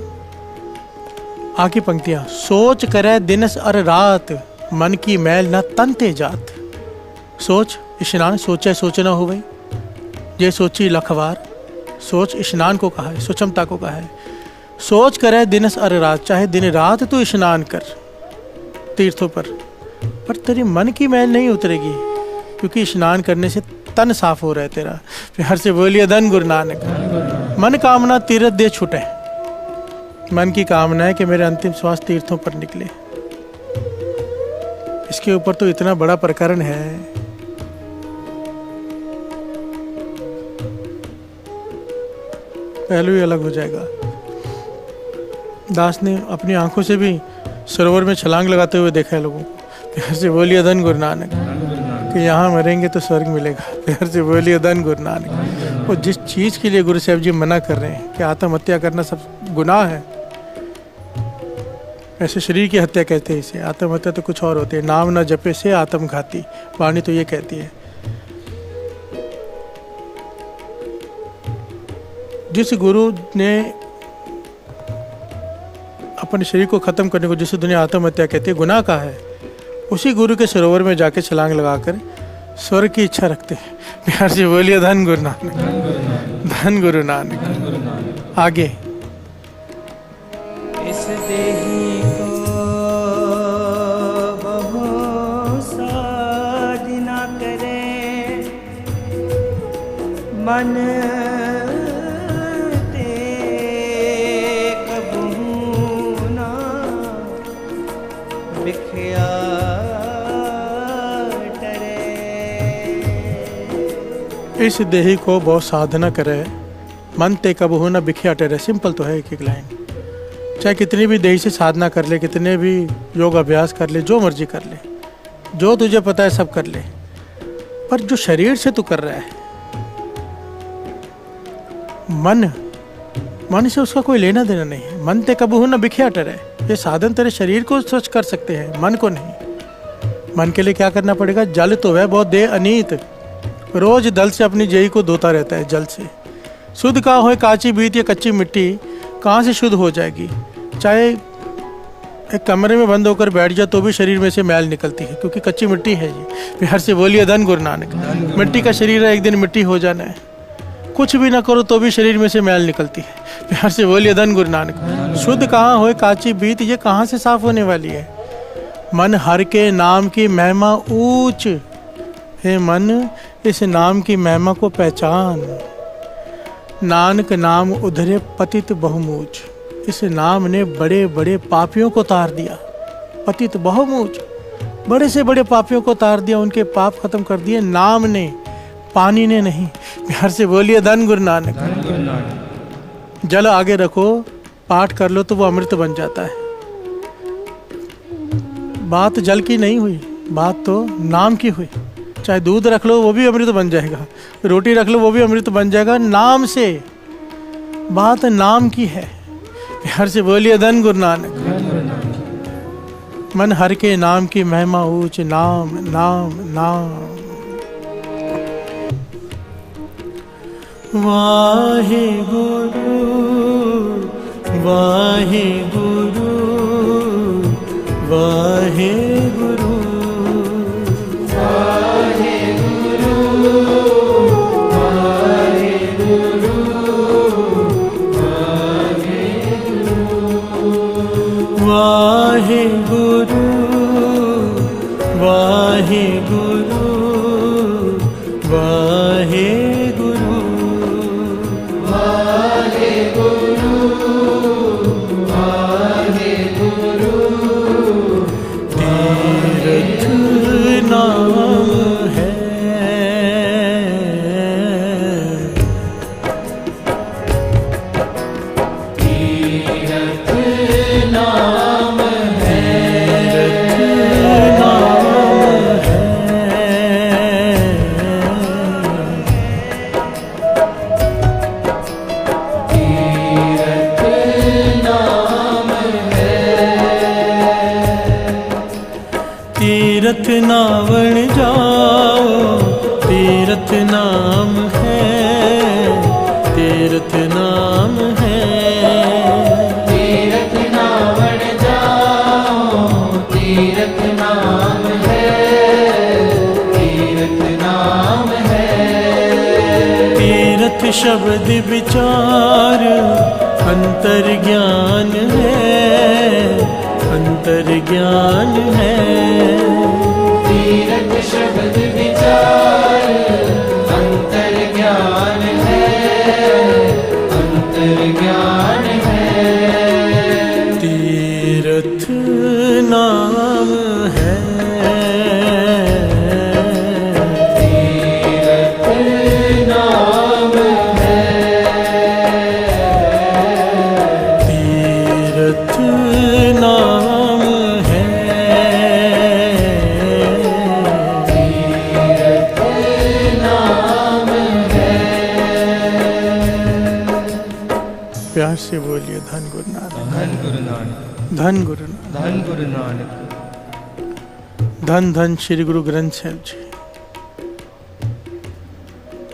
आगे पंक्तियां, सोच करे दिनस अर रात, मन की मैल न तन ते जात। सोच स्नान, सोचे सोचना हो गई, ये सोची लखवार। सोच स्नान को कहा है, सुचमता को कहा है। सोच करे दिनस अर रात, चाहे दिन रात तू स्नान कर तीर्थों पर तेरी मन की मैल नहीं उतरेगी, क्योंकि स्नान करने से तन साफ हो रहा है तेरा। प्यार से बोलिए धन गुरु नानक। मन कामना तीर्थ दे छूटे, मन की कामना है कि मेरे अंतिम श्वास तीर्थों पर निकले। इसके ऊपर तो इतना बड़ा प्रकरण है, पहलू ही अलग हो जाएगा। दास ने अपनी आंखों से भी सरोवर में छलांग लगाते हुए देखा है लोगों को। प्यार से बोलिए धन गुरु नानक। कि यहाँ मरेंगे तो स्वर्ग मिलेगा। प्यार से बोलिए धन गुरु नानक। और जिस चीज़ के लिए गुरु साहब जी मना कर रहे हैं कि आत्महत्या करना सब गुनाह है, ऐसे शरीर की हत्या कहते हैं इसे, आत्महत्या तो कुछ और होती है। नाम न जपे से आत्मघाती, वाणी तो ये कहती है। जिस गुरु ने अपने शरीर को खत्म करने को, जिसे दुनिया आत्महत्या कहती है, गुनाह का है, उसी गुरु के सरोवर में जाके छलांग लगाकर स्वर्ग की इच्छा रखते हैं। प्यार से बोलिए धन गुरु नानक। धन गुरु नानक। आगे, इस देही को बहु साधना करे, मन ते कबहू ना बिखया टरे। इस देही को बहुत साधना करे, मन ते कबहू न बिखया टरे। सिंपल तो है एक एक लाइन। चाहे कितनी भी देही से साधना कर ले, कितने भी योग अभ्यास कर ले, जो मर्जी कर ले, जो तुझे पता है सब कर ले, पर जो शरीर से तू कर रहा है, मन से उसका कोई लेना देना नहीं है। मन ते कबहू न बिखया टरे। ये साधन तेरे शरीर को स्वच्छ कर सकते हैं, मन को नहीं। मन के लिए क्या करना पड़ेगा? जल तो वह बहुत दे अनीत, रोज दल से अपनी जेही को धोता रहता है जल से। शुद्ध कहाँ हो, काची बीत या कच्ची मिट्टी कहाँ से शुद्ध हो जाएगी? चाहे एक कमरे में बंद होकर बैठ जाए तो भी शरीर में से मैल निकलती है, क्योंकि कच्ची मिट्टी है ये। प्यार से बोलिए धन गुरु नानक। मिट्टी का शरीर है, एक दिन मिट्टी हो जाना है। कुछ भी ना करो तो भी शरीर में से मैल निकलती है। प्यार से बोलिए धन गुरु नानक। शुद्ध कहाँ हो, काची बीत, ये कहाँ से साफ होने वाली है? मन हर के नाम की महिमा ऊंच। हे मन, इस नाम की महिमा को पहचान। नानक नाम उधरे पतित बहुमूच। इस नाम ने बड़े बड़े पापियों को तार दिया। पतित बहुमूच, बड़े से बड़े पापियों को तार दिया, उनके पाप खत्म कर दिए नाम ने, पानी ने नहीं। प्यार से बोलिए धन गुरु नानक। जल आगे रखो, पाठ कर लो तो वो अमृत बन जाता है। बात जल की नहीं हुई, बात तो नाम की हुई। चाहे दूध रख लो वो भी अमृत बन जाएगा, रोटी रख लो वो भी अमृत बन जाएगा, नाम से। बात नाम की है। प्यार से बोलिए धन गुरु नानक। मन हर के नाम की महिमा ऊंच। नाम नाम नाम। वाहे गुरु वाहे गुरु वाहे गुरु वाहे गुरु वाहे गुरु वाहे गुरु वाहे गुरु वाहे गुरु। तीर्थ नाम है, तीर्थ नाम है, जाओ, तीर्थ नाम है, तीर्थ नाम है। तीर्थ नावण जाओ, तीर्थ नाम है, तीर्थ नाम है। तीर्थ शब्द विचार अंतर ज्ञान है, अंतर ज्ञान है। तीर्थ शब्द विचार अंतर ज्ञान है, अंतर ज्ञान है। तीर्थ नाम है, तीर्थ नाम है, तीर्थ नाम है। तीर्थ नाम है। प्यार से बोलिए धन गुरु नानक, धन गुरु नानक, धन गुरु नानक, धन गुरु नानक। धन धन श्री गुरु ग्रंथ साहिब जी,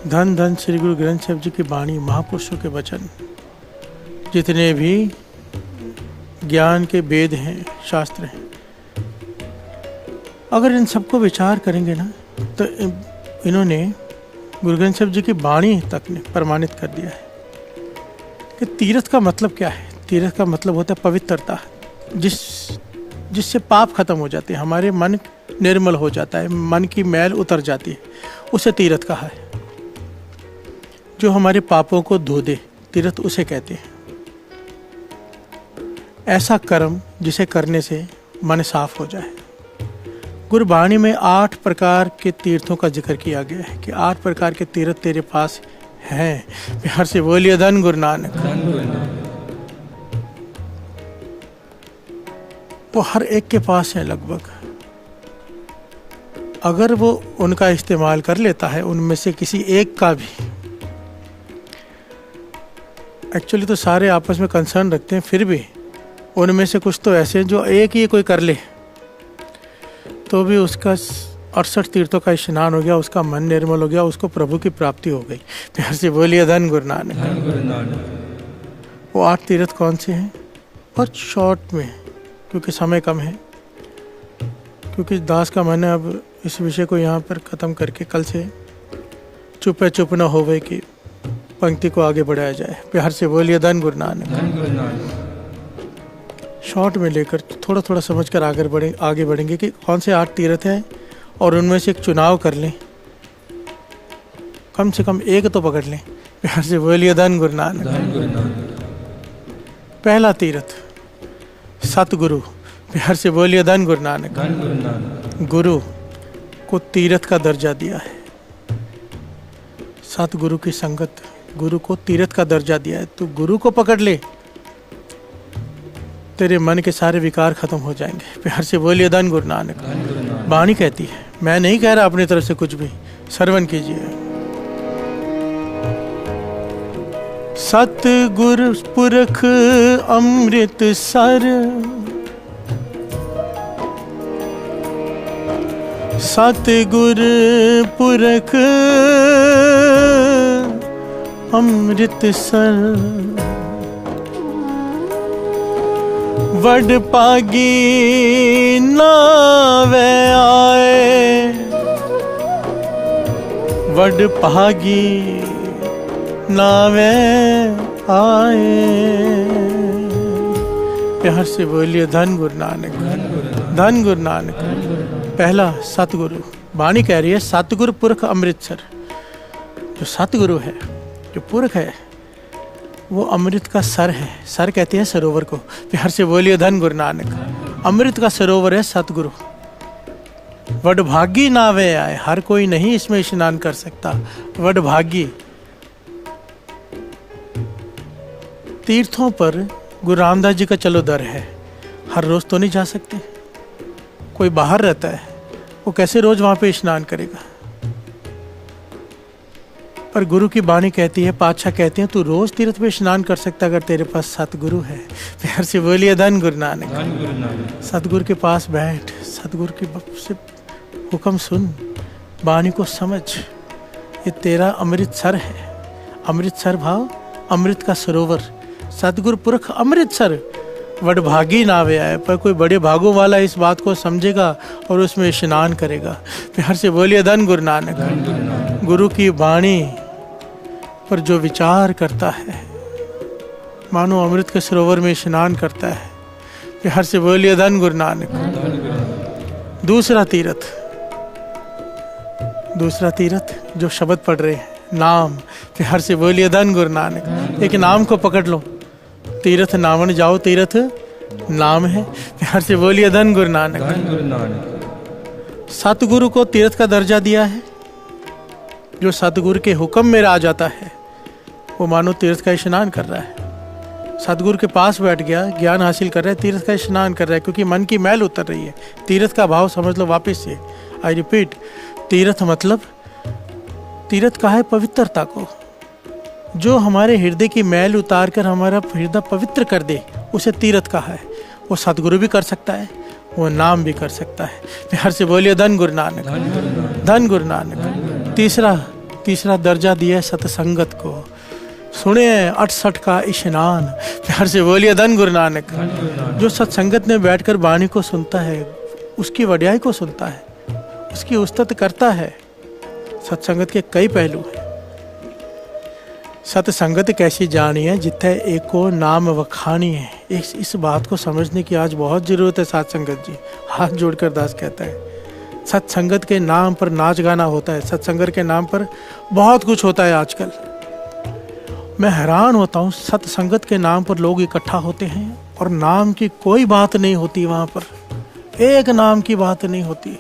धन धन श्री गुरु ग्रंथ साहिब जी की वाणी, महापुरुषों के वचन, जितने भी ज्ञान के वेद हैं, शास्त्र हैं, अगर इन सबको विचार करेंगे ना तो इन्होंने गुरु ग्रंथ साहिब जी की वाणी तक ने प्रमाणित कर दिया है कि तीर्थ का मतलब क्या है। तीर्थ का मतलब होता है पवित्रता, जिससे पाप खत्म हो जाते हैं, हमारे मन निर्मल हो जाता है, मन की मैल उतर जाती है, उसे तीर्थ कहा है। जो हमारे पापों को धो दे, तीर्थ उसे कहते हैं। ऐसा कर्म जिसे करने से मन साफ हो जाए। गुरबाणी में 8 प्रकार के तीर्थों का जिक्र किया गया है कि 8 प्रकार के तीर्थ तेरे पास हैं। प्यार से बोलिए धन गुरु नानक। धन गुरु नानक। वो हर एक के पास है लगभग। अगर वो उनका इस्तेमाल कर लेता है, उनमें से किसी एक का भी, एक्चुअली तो सारे आपस में कंसर्न रखते हैं, फिर भी उनमें से कुछ तो ऐसे हैं जो एक ही कोई कर ले तो भी उसका 68 तीर्थों का स्नान हो गया, उसका मन निर्मल हो गया, उसको प्रभु की प्राप्ति हो गई। प्यार से बोलिए धन गुरु नानक। धन गुरु नानक। वो 8 तीर्थ कौन से हैं? बहुत शॉर्ट में, क्योंकि समय कम है, क्योंकि दास का मन है अब इस विषय को यहाँ पर ख़त्म करके कल से चुप है चुप न होवे की पंक्ति को आगे बढ़ाया जाए। प्यार से बोलिए धन गुरु नानक। धन गुरु नानक। शॉर्ट में लेकर थोड़ा थोड़ा समझकर आगे बढ़ेंगे कि कौन से 8 तीर्थ हैं और उनमें से एक चुनाव कर लें, कम से कम एक तो पकड़ लें। प्यार से बोलिए धन गुरु नानक। धन गुरु नानक। पहला तीर्थ सतगुरु। प्यार से बोलिए धन गुरु नानक। धन गुरु नानक। गुरु को तीर्थ का दर्जा दिया है। सतगुरु की संगत, गुरु को तीर्थ का दर्जा दिया है। तो गुरु को पकड़ ले, तेरे मन के सारे विकार खत्म हो जाएंगे। प्यार से बोलिए धन गुरु नानक। धन गुरु नानक। वाणी कहती है, मैं नहीं कह रहा अपनी तरफ से कुछ भी, श्रवण कीजिए। सतगुरु पुरख अमृत सर, सतगुरु पुरख अमृत सर, वड पागी नावे आए, वड पागी नावे आए। प्यार से बोलिए धन गुरु नानक। धन गुरु नानक। पहला सतगुरु, वाणी कह रही है सतगुरु पुरख अमृतसर। जो सतगुरु है, जो पुरख है, वो अमृत का सर है। सर कहते हैं सरोवर को। प्यार से बोलिए धन गुरु नानक। अमृत का सरोवर है सतगुरु। वडभागी नावे आए, हर कोई नहीं इसमें स्नान कर सकता। वडभागी। तीर्थों पर गुरु रामदास जी का चलो दर है, हर रोज तो नहीं जा सकते। कोई बाहर रहता है, वो कैसे रोज वहां पे स्नान करेगा। पर गुरु की वाणी कहती है, पातशाह कहते हैं, तू रोज तीर्थ पे स्नान कर सकता अगर तेरे पास सतगुरु है। प्यार से बोलिए धन गुरु नानक। धन गुरु नानक। सतगुरु के पास बैठ, सतगुरु की से हुक्म सुन, वाणी को समझ, ये तेरा अमृतसर है। अमृतसर भाव अमृत का सरोवर, सतगुरु पुरख अमृतसर वडभागी नावे आए। पर कोई बड़े भागों वाला इस बात को समझेगा और उसमें स्नान करेगा। प्यार से बोलिए धन गुरु नानक। गुरु की वाणी पर जो विचार करता है मानो अमृत के सरोवर में स्नान करता है। प्यार से बोलिए धन गुरु नानक। दूसरा तीर्थ जो शब्द पढ़ रहे हैं, नाम। प्यार से बोलिए धन गुरु नानक। एक नाम को पकड़ लो, तीर्थ नामन जाओ, तीर्थ नाम है। प्यार से बोलिए धन गुरु नानक। सतगुरु को तीर्थ का दर्जा दिया है। जो सतगुरु के हुक्म में आ जाता है वो मानो तीर्थ का स्नान कर रहा है। सतगुरु के पास बैठ गया, ज्ञान हासिल कर रहा है, तीर्थ का स्नान कर रहा है, क्योंकि मन की मैल उतर रही है। तीर्थ का भाव समझ लो वापस से, आई रिपीट, तीर्थ मतलब तीर्थ का है पवित्रता को। जो हमारे हृदय की मैल उतार कर हमारा हृदय पवित्र कर दे उसे तीर्थ कहा है। वो सतगुरु भी कर सकता है, वो नाम भी कर सकता है। प्यार से बोलिए धन गुरु नानक। धन गुरु नानक। तीसरा दर्जा दिया है सत्संगत को। सुने 68 का स्नान। प्यार से बोलिए धन गुरु नानक। जो सत्संगत में बैठकर वाणी को सुनता है, उसकी वड्याई को सुनता है, उसकी उस्तत करता है। सत्संगत के कई पहलू हैं। सत्संगत कैसी जानी है जिथे एको नाम वखानी है। इस बात को समझने की आज बहुत जरूरत है। सत्संगत जी हाथ जोड़कर दास कहता है, सत्संगत के नाम पर नाच गाना होता है, सत्संगत के नाम पर बहुत कुछ होता है आजकल। मैं हैरान होता हूँ, सत्संगत के नाम पर लोग इकट्ठा होते हैं और नाम की कोई बात नहीं होती। वहां पर एक नाम की बात नहीं होती।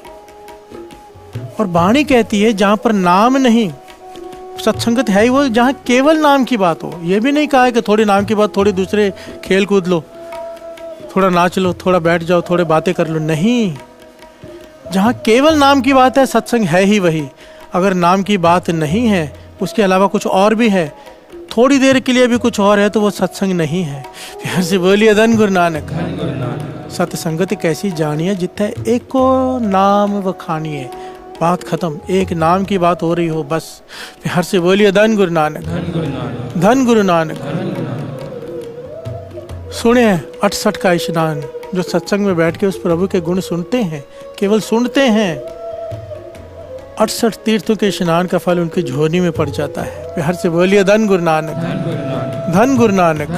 और वाणी कहती है जहां पर नाम नहीं, सत्संगत है ही वो जहां केवल नाम की बात हो। ये भी नहीं कहा है कि थोड़ी नाम की बात, थोड़ी दूसरे खेल कूद लो, थोड़ा नाच लो, थोड़ा बैठ जाओ, थोड़े बातें कर लो। नहीं, जहां केवल नाम की बात है सत्संग है ही वही। अगर नाम की बात नहीं है, उसके अलावा कुछ और भी है, थोड़ी देर के लिए भी कुछ और है, तो वो सत्संग नहीं है। प्यार से बोलिए धन गुरु नानक। सत्संगत कैसी जानिए जिथे एको नाम वखानिए। बात खत्म, एक नाम की बात हो रही हो बस। प्यार से बोलिए धन गुरु नानक। धन गुरु नानक। सुने 68 का स्नान। जो सत्संग में बैठ के उस प्रभु के गुण सुनते हैं, केवल सुनते हैं, 68 तीर्थों के स्नान का फल उनकी झोली में पड़ जाता है। प्यार से बोलिए धन गुरु नानक। धन गुरु नानक।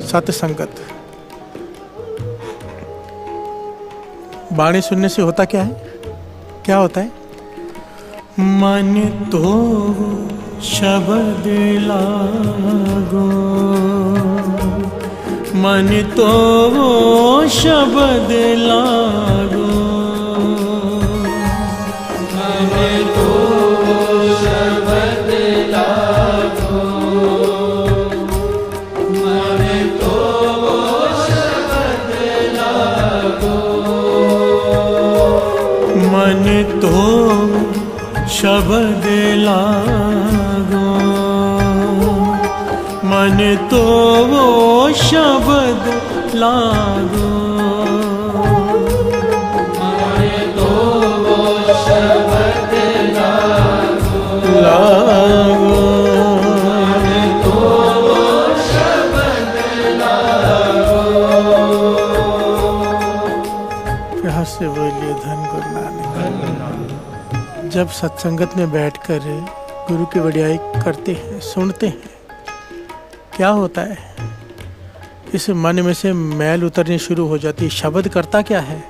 सत्संगत। वाणी सुनने से होता क्या है? क्या होता है? मन तो शब्द लागो, मन तो शब्द लागो, मन तो शब्द लागो, मन तो शब्द लागो, मन तो शब्द लागो, मन तो वो शब्द लागो, मन तो वो शब्द लागो, लागो। मन तो वो शब्द लागो। प्यार से बोलिए धन गुरु नानक। जब सत्संगत में बैठकर गुरु की वड्याई करते हैं, सुनते हैं, क्या होता है? इस मन में से मैल उतरनी शुरू हो जाती है। शब्द करता क्या है?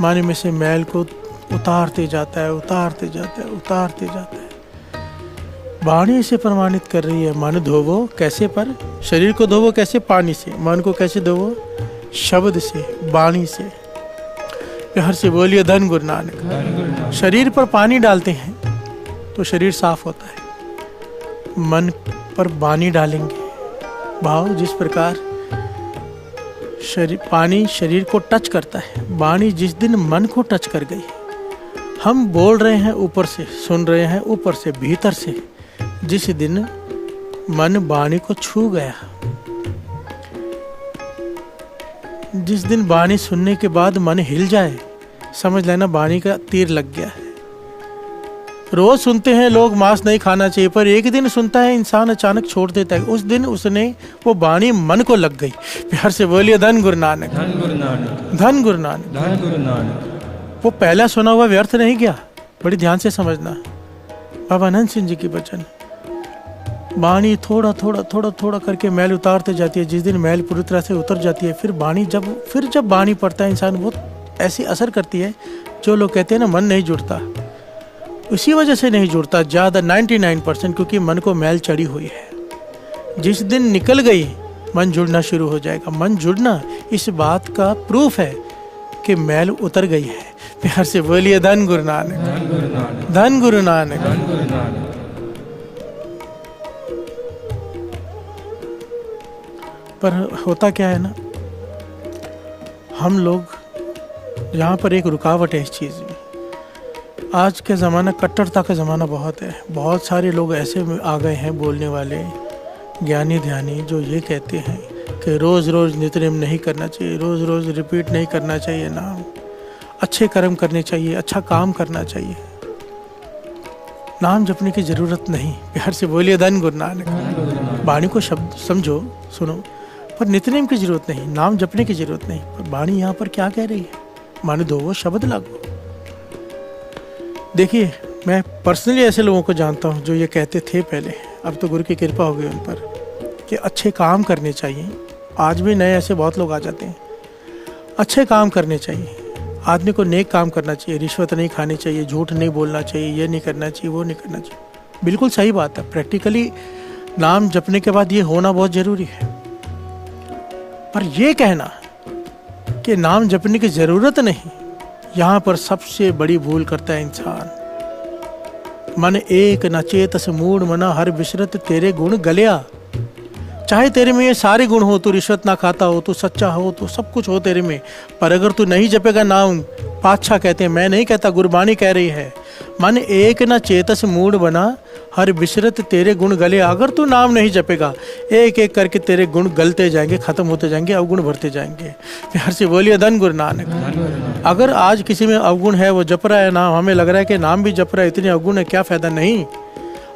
मन में से मैल को उतारते जाता है, उतारते जाता है, उतारते जाता है। वाणी से प्रमाणित कर रही है, मन धोवो कैसे? पर शरीर को धोवो कैसे? पानी से। मन को कैसे धोवो? शब्द से, वाणी से। प्यार से बोलिए धन गुरु नानक। शरीर पर पानी डालते हैं तो शरीर साफ होता है। मन पर वाणी डालेंगे, भाव जिस प्रकार पानी शरीर को टच करता है, वाणी जिस दिन मन को टच कर गई। हम बोल रहे हैं ऊपर से, सुन रहे हैं ऊपर से, भीतर से। जिस दिन मन वाणी को छू गया, जिस दिन वाणी सुनने के बाद मन हिल जाए, समझ लेना वाणी का तीर लग गया है। रोज सुनते हैं लोग मांस नहीं खाना चाहिए, पर एक दिन सुनता है इंसान अचानक छोड़ देता है। उस दिन उसने वो वाणी मन को लग गई। प्यार से बोलिए धन गुरु नानक, धन गुरु नानक, धन गुरु नानक। धन गुरु नानक। वो पहला सुना हुआ व्यर्थ नहीं गया। बड़ी ध्यान से समझना, बाबा अनंत सिंह जी की वचन। वाणी थोड़ा थोड़ा थोड़ा थोड़ा करके मैल उतारते जाती है। जिस दिन मैल पूरी तरह से उतर जाती है, फिर वाणी जब वाणी पढ़ता है इंसान, वो ऐसी असर करती है। जो लोग कहते हैं ना मन नहीं जुड़ता, इसी वजह से नहीं जुड़ता ज़्यादा 99%, क्योंकि मन को मैल चढ़ी हुई है। जिस दिन निकल गई मन जुड़ना शुरू हो जाएगा। मन जुड़ना इस बात का प्रूफ है कि मैल उतर गई है। प्यार से बोलिए धन गुरु नानक, धन गुरु नानक, धन गुरु नानक। धन गुरु नानक। पर होता क्या है ना, हम लोग यहाँ पर एक रुकावट है इस चीज़ में। आज के ज़माना कट्टरता का ज़माना बहुत है। बहुत सारे लोग ऐसे आ गए हैं बोलने वाले ज्ञानी ध्यानी, जो ये कहते हैं कि रोज़ रोज़ नित्यनेम नहीं करना चाहिए, रोज़ रोज़ रिपीट नहीं करना चाहिए नाम, अच्छे कर्म करने चाहिए, अच्छा काम करना चाहिए, नाम जपने की ज़रूरत नहीं। प्यार से बोलिए धन गुरु नानक। वाणी को शब्द समझो, सुनो, पर नित्यनेम की ज़रूरत नहीं, नाम जपने की ज़रूरत नहीं। पर वाणी यहाँ पर क्या कह रही है, मान दो वो शब्द लागू। देखिए, मैं पर्सनली ऐसे लोगों को जानता हूँ जो ये कहते थे पहले, अब तो गुरु की कृपा हो गई उन पर, कि अच्छे काम करने चाहिए। आज भी नए ऐसे बहुत लोग आ जाते हैं। अच्छे काम करने चाहिए, आदमी को नेक काम करना चाहिए, रिश्वत नहीं खानी चाहिए, झूठ नहीं बोलना चाहिए, ये नहीं करना चाहिए, वो नहीं करना चाहिए। बिल्कुल सही बात है। प्रैक्टिकली नाम जपने के बाद ये होना बहुत ज़रूरी है। पर ये कहना कि नाम जपने की ज़रूरत नहीं, यहाँ पर सबसे बड़ी भूल करता है इंसान। मन एक न चेतस मूढ़ मना, हर बिसरत तेरे गुण गलिया। चाहे तेरे में ये सारे गुण हो, तू रिश्वत ना खाता हो, तू सच्चा हो, तो सब कुछ हो तेरे में, पर अगर तू नहीं जपेगा नाम, पातशाह कहते हैं, मैं नहीं कहता, गुरबानी कह रही है, मन एक न चेतस मूढ़ बना, हर बिसरत तेरे गुण गले। अगर तू नाम नहीं जपेगा, एक एक करके तेरे गुण गलते जाएंगे, खत्म होते जाएंगे, अवगुण बढ़ते जाएंगे। प्यार से बोलिए धन गुरु नानक। अगर आज किसी में अवगुण है, वो जप रहा है नाम, हमें लग रहा है कि नाम भी जप रहा है, इतने अवगुण है, क्या फायदा? नहीं,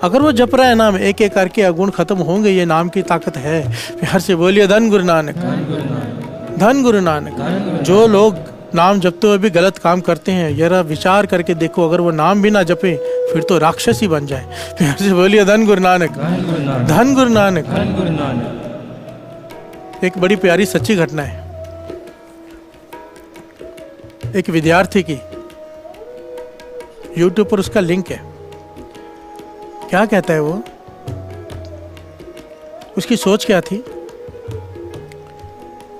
अगर वो जप रहा है नाम, एक एक करके अवगुण खत्म होंगे। ये नाम की ताकत है। प्यार से बोलिए धन गुरु नानक, धन गुरु नानक। जो लोग नाम जपते हुए भी गलत काम करते हैं, जरा विचार करके देखो, अगर वो नाम भी ना जपे फिर तो राक्षस ही बन जाए। प्यार से बोलिए धन गुरु नानक, धन गुरु नानक, धन गुरु नानक। एक बड़ी प्यारी सच्ची घटना है। एक विद्यार्थी की, YouTube पर उसका लिंक है। क्या कहता है वो, उसकी सोच क्या थी?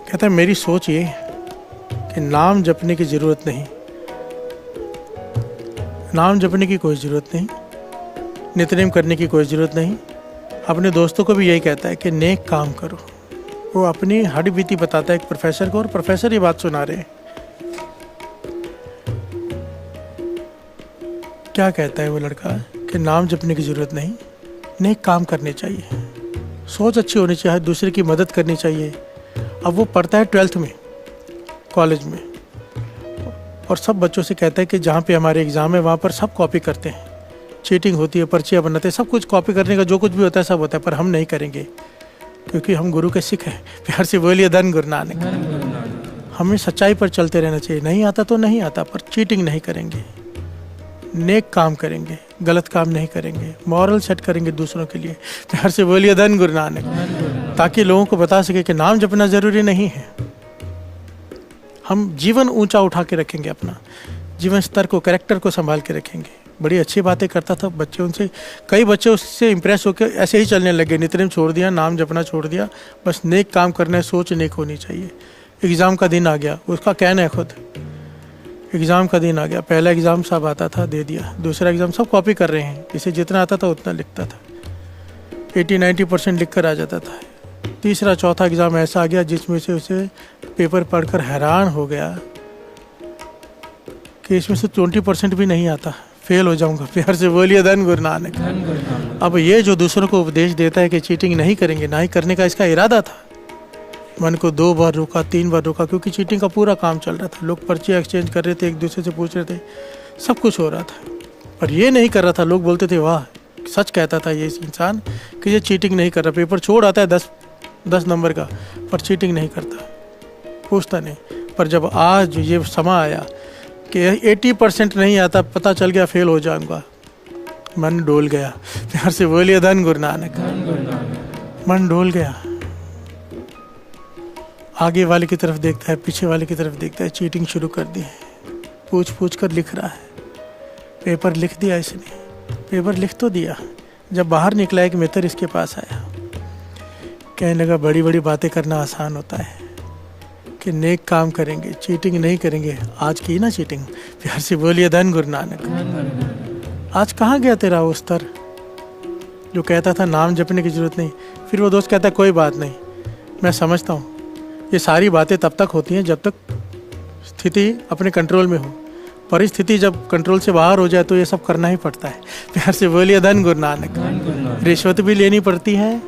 कहता है मेरी सोच ये कि नाम जपने की ज़रूरत नहीं, नाम जपने की कोई ज़रूरत नहीं, नित्यनेम करने की कोई ज़रूरत नहीं। अपने दोस्तों को भी यही कहता है कि नेक काम करो। वो अपनी हड्डी बीती बताता है एक प्रोफेसर को, और प्रोफेसर ये बात सुना रहे हैं। क्या कहता है वो लड़का कि नाम जपने की ज़रूरत नहीं, नेक काम करने चाहिए, सोच अच्छी होनी चाहिए, दूसरे की मदद करनी चाहिए। अब वो पढ़ता है 12th में, कॉलेज में, और सब बच्चों से कहता है कि जहाँ पे हमारे एग्ज़ाम है वहाँ पर सब कॉपी करते हैं, चीटिंग होती है, पर्चियाँ बनाते हैं, सब कुछ कॉपी करने का जो कुछ भी होता है सब होता है, पर हम नहीं करेंगे क्योंकि हम गुरु के सिख हैं। प्यार से बोलिए धन गुरु नानक। हमें सच्चाई पर चलते रहना चाहिए, नहीं आता तो नहीं आता, पर चीटिंग नहीं करेंगे, नेक काम करेंगे, गलत काम नहीं करेंगे, मॉरल सेट करेंगे दूसरों के लिए। प्यार से बोलिए धन गुरु नानक, ताकि लोगों को बता सके कि नाम जपना ज़रूरी नहीं है। हम जीवन ऊंचा उठा के रखेंगे, अपना जीवन स्तर को, कैरेक्टर को संभाल के रखेंगे। बड़ी अच्छी बातें करता था बच्चे, उनसे कई बच्चे उससे इम्प्रेस होकर ऐसे ही चलने लगे। नित्यनेम छोड़ दिया, नाम जपना छोड़ दिया, बस नेक काम करना है, सोच नेक होनी चाहिए। एग्ज़ाम का दिन आ गया, उसका कहना है खुद, एग्ज़ाम का दिन आ गया, पहला एग्ज़ाम सब आता था, दे दिया, दूसरा एग्ज़ाम सब कॉपी कर रहे हैं, इसे जितना आता था उतना लिखता था, 80-90% लिख कर आ जाता था। तीसरा चौथा एग्ज़ाम ऐसा आ गया जिसमें से उसे पेपर पढ़कर हैरान हो गया कि इसमें से 20% भी नहीं आता, फेल हो जाऊंगा। प्यार से बोलिए धन गुरु नानक। अब ये जो दूसरों को उपदेश देता है कि चीटिंग नहीं करेंगे, ना ही करने का इसका इरादा था। मन को 2 बार रोका, 3 बार रोका, क्योंकि चीटिंग का पूरा काम चल रहा था। लोग पर्ची एक्सचेंज कर रहे थे, एक दूसरे से पूछ रहे थे, सब कुछ हो रहा था। पर ये नहीं कर रहा था। लोग बोलते थे वाह, सच कहता था ये इंसान कि ये चीटिंग नहीं कर रहा। पेपर छोड़ आता है 10 नंबर का, पर चीटिंग नहीं करता, पूछता नहीं। पर जब आज ये समा आया कि 80% नहीं आता, पता चल गया फेल हो जाऊंगा, मन डोल गया। प्यार से बोलिए धन गुरु नानक। मन डोल गया। आगे वाले की तरफ देखता है, पीछे वाले की तरफ देखता है, चीटिंग शुरू कर दी है। पूछ कर लिख रहा है। पेपर लिख दिया इसने, पेपर लिख तो दिया। जब बाहर निकला एक मित्र इसके पास आया, कहने लगा बड़ी बड़ी बातें करना आसान होता है कि नेक काम करेंगे, चीटिंग नहीं करेंगे। आज की ना चीटिंग। प्यार से बोलिए धन गुरु नानक। आज कहाँ गया तेरा वो स्तर जो कहता था नाम जपने की जरूरत नहीं? फिर वो दोस्त कहता है कोई बात नहीं, मैं समझता हूँ ये सारी बातें तब तक होती हैं जब तक स्थिति अपने कंट्रोल में हो। परिस्थिति जब कंट्रोल से बाहर हो जाए तो ये सब करना ही पड़ता है। प्यार से बोलिए धन गुरु नानक। रिश्वत भी लेनी पड़ती है,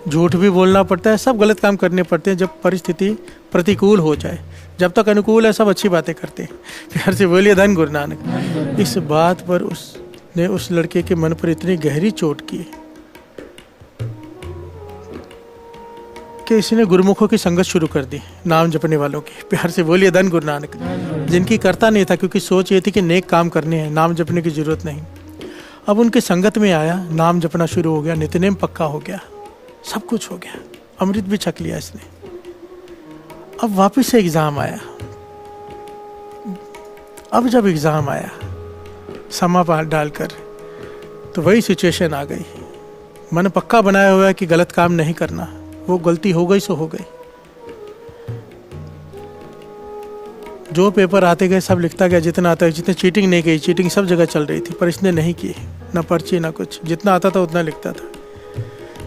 झूठ भी बोलना पड़ता है, सब गलत काम करने पड़ते हैं जब परिस्थिति प्रतिकूल हो जाए। जब तक अनुकूल है सब अच्छी बातें करते हैं। प्यार से बोलिए धन गुरु नानक। इस बात पर उसने उस लड़के के मन पर इतनी गहरी चोट की कि इसने गुरुमुखों की संगत शुरू कर दी, नाम जपने वालों की। प्यार से बोलिए धन गुरु नानक। जिनकी करता नहीं था क्योंकि सोच ये थी कि नेक काम करने हैं, नाम जपने की जरूरत नहीं। अब उनकी संगत में आया, नाम जपना शुरू हो गया, नित्यनेम पक्का हो गया, सब कुछ हो गया, अमृत भी छक लिया इसने। अब वापस से एग्जाम आया। अब जब एग्जाम आया समा पार डालकर, तो वही सिचुएशन आ गई। मन पक्का बनाया हुआ है कि गलत काम नहीं करना, वो गलती हो गई सो हो गई। जो पेपर आते गए सब लिखता गया जितना आता है। जितने चीटिंग नहीं की, चीटिंग सब जगह चल रही थी, पर इसने नहीं की, ना पर्ची ना कुछ। जितना आता था उतना लिखता था।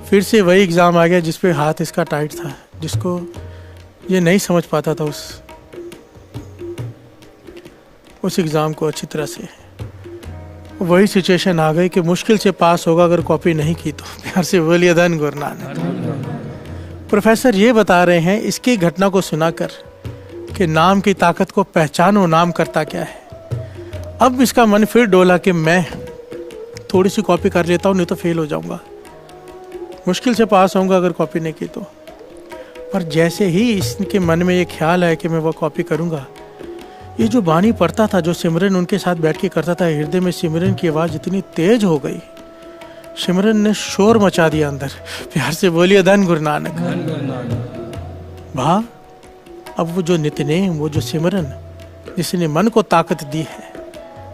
फिर से वही एग्ज़ाम आ गया जिस पे हाथ इसका टाइट था, जिसको ये नहीं समझ पाता था उस एग्ज़ाम को अच्छी तरह से। वही सिचुएशन आ गई कि मुश्किल से पास होगा अगर कॉपी नहीं की तो। प्यार से बोलिए धन गुरु नानक। प्रोफेसर ये बता रहे हैं इसकी घटना को सुनाकर कि नाम की ताकत को पहचानो, नाम करता क्या है। अब इसका मन फिर डोला कि मैं थोड़ी सी कॉपी कर लेता हूँ, नहीं तो फेल हो जाऊंगा, मुश्किल से पास होऊंगा अगर कॉपी नहीं की तो। पर जैसे ही इसके मन में ये ख्याल है कि मैं वो कॉपी करूंगा, ये जो बानी पढ़ता था, जो सिमरन उनके साथ बैठ के करता था, हृदय में सिमरन की आवाज़ इतनी तेज हो गई, सिमरन ने शोर मचा दिया अंदर। प्यार से बोलिए धन गुरु नानक। भाव अब वो जो नित्यनेम, वो जो सिमरन जिसने मन को ताकत दी है,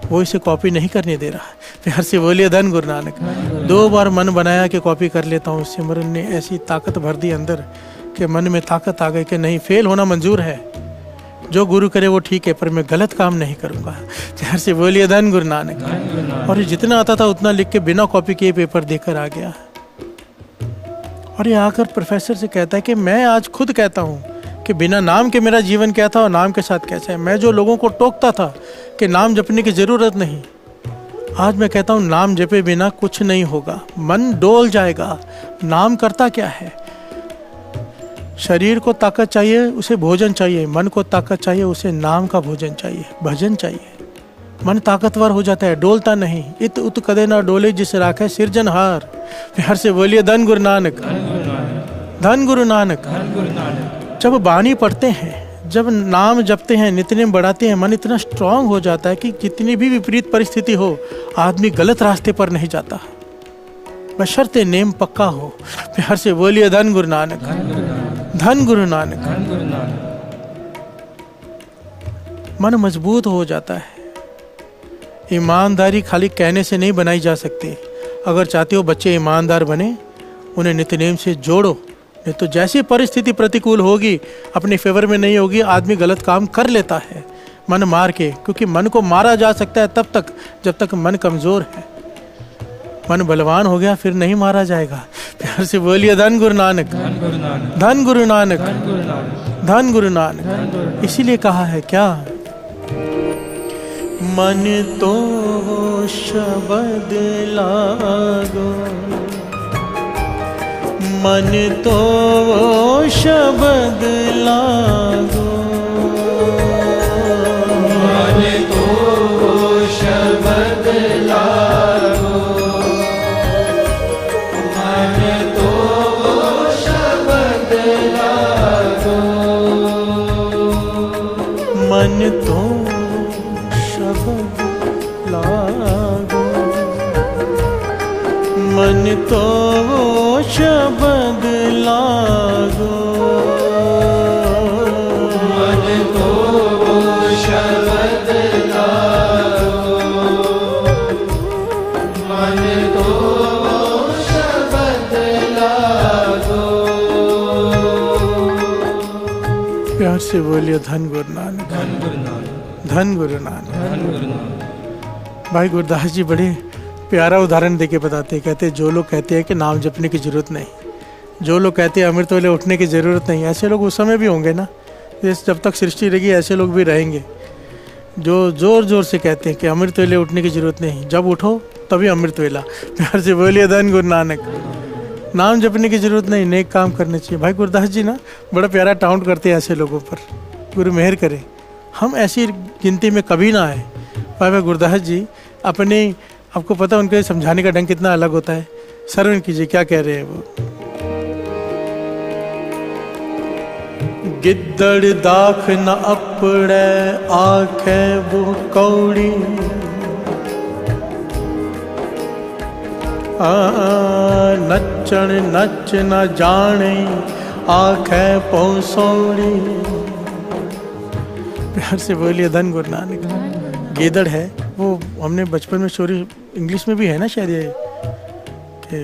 वो इसे कॉपी नहीं करने दे रहा। प्यार से बोलिए धन गुरु नानक। 2 बार मन बनाया कि कॉपी कर लेता हूँ, सिमरन ने ऐसी ताकत भर दी अंदर कि मन में ताकत आ गई कि नहीं, फेल होना मंजूर है, जो गुरु करे वो ठीक है, पर मैं गलत काम नहीं करूँगा। प्यार से बोलिए धन गुरु नानक। और ये जितना आता था उतना लिख के बिना कॉपी किए पेपर देकर आ गया। और ये आकर प्रोफेसर से कहता है कि मैं आज खुद कहता हूँ कि बिना नाम के मेरा जीवन क्या था और नाम के साथ कैसा है। मैं जो लोगों को टोकता था कि नाम जपने की जरूरत नहीं, आज मैं कहता हूँ नाम जपे बिना कुछ नहीं होगा, मन डोल जाएगा। नाम करता क्या है? शरीर को ताकत चाहिए, उसे भोजन चाहिए। मन को ताकत चाहिए, उसे नाम का भोजन चाहिए, भजन चाहिए। मन ताकतवर हो जाता है, डोलता नहीं। इत उत कदे ना डोले जिस राखे सिरजनहार। प्यार से बोलिए धन गुरु नानक। धन गुरु नानक। जब बानी पढ़ते हैं, जब नाम जपते हैं, नित्यनेम बढ़ाते हैं, मन इतना स्ट्रांग हो जाता है कि जितनी भी विपरीत परिस्थिति हो, आदमी गलत रास्ते पर नहीं जाता, बशर्ते नेम पक्का हो। प्यार से बोलिए धन गुरु नानक। धन गुरु नानक। मन मजबूत हो जाता है। ईमानदारी खाली कहने से नहीं बनाई जा सकती। अगर चाहते हो बच्चे ईमानदार बने, उन्हें नित्यनेम से जोड़ो, नहीं तो जैसी परिस्थिति प्रतिकूल होगी, अपने फेवर में नहीं होगी, आदमी गलत काम कर लेता है मन मार के। क्योंकि मन को मारा जा सकता है तब तक जब तक मन कमजोर है। मन बलवान हो गया फिर नहीं मारा जाएगा। प्यार से बोलिए धन गुरु नानक। धन गुरु नानक। धन गुरु नानक। इसीलिए कहा है क्या, मन तो शब्द लागो, मन तो शब्द लागो, मन तो शब्द लागो, मन तो वो शब्द लागो, मन तो वो शब्द लागो, मन तो वो शब्द लागो। प्यार से बोलिए धन गुरु नानक, धन गुरु नानक, धन गुरु नानक। धन गुरु नानक। भाई गुरदास जी बड़े प्यारा उदाहरण देके बताते हैं। कहते हैं जो लोग कहते हैं कि नाम जपने की जरूरत नहीं, जो लोग कहते हैं अमृत वेले उठने की जरूरत नहीं, ऐसे लोग उस समय भी होंगे ना, जब तक सृष्टि रहेगी ऐसे लोग भी रहेंगे जो जोर जोर से कहते हैं कि अमृत वेले उठने की जरूरत नहीं, जब उठो तभी अमृत वेला। प्यार से बोलिए धन गुरु नानक। नाम जपने की जरूरत नहीं, नेक काम करने चाहिए। भाई गुरदास जी ना बड़ा प्यारा टाउंट करते हैं ऐसे लोगों पर। गुरु मेहर करे हम ऐसी गिनती में कभी ना आए। भाई गुरदास जी अपने, आपको पता उनके समझाने का ढंग कितना अलग होता है। श्रवण कीजिए क्या कह रहे हैं वो। गिद्दड़ दाख न अपड़े आखे वो कौड़ी, नचण नच न जाने आखे पौसौड़ी। प्यार से बोलिए धन गुरु नानक। गिद्दड़ है वो, हमने बचपन में स्टोरी इंग्लिश में भी है ना शायद ये, कि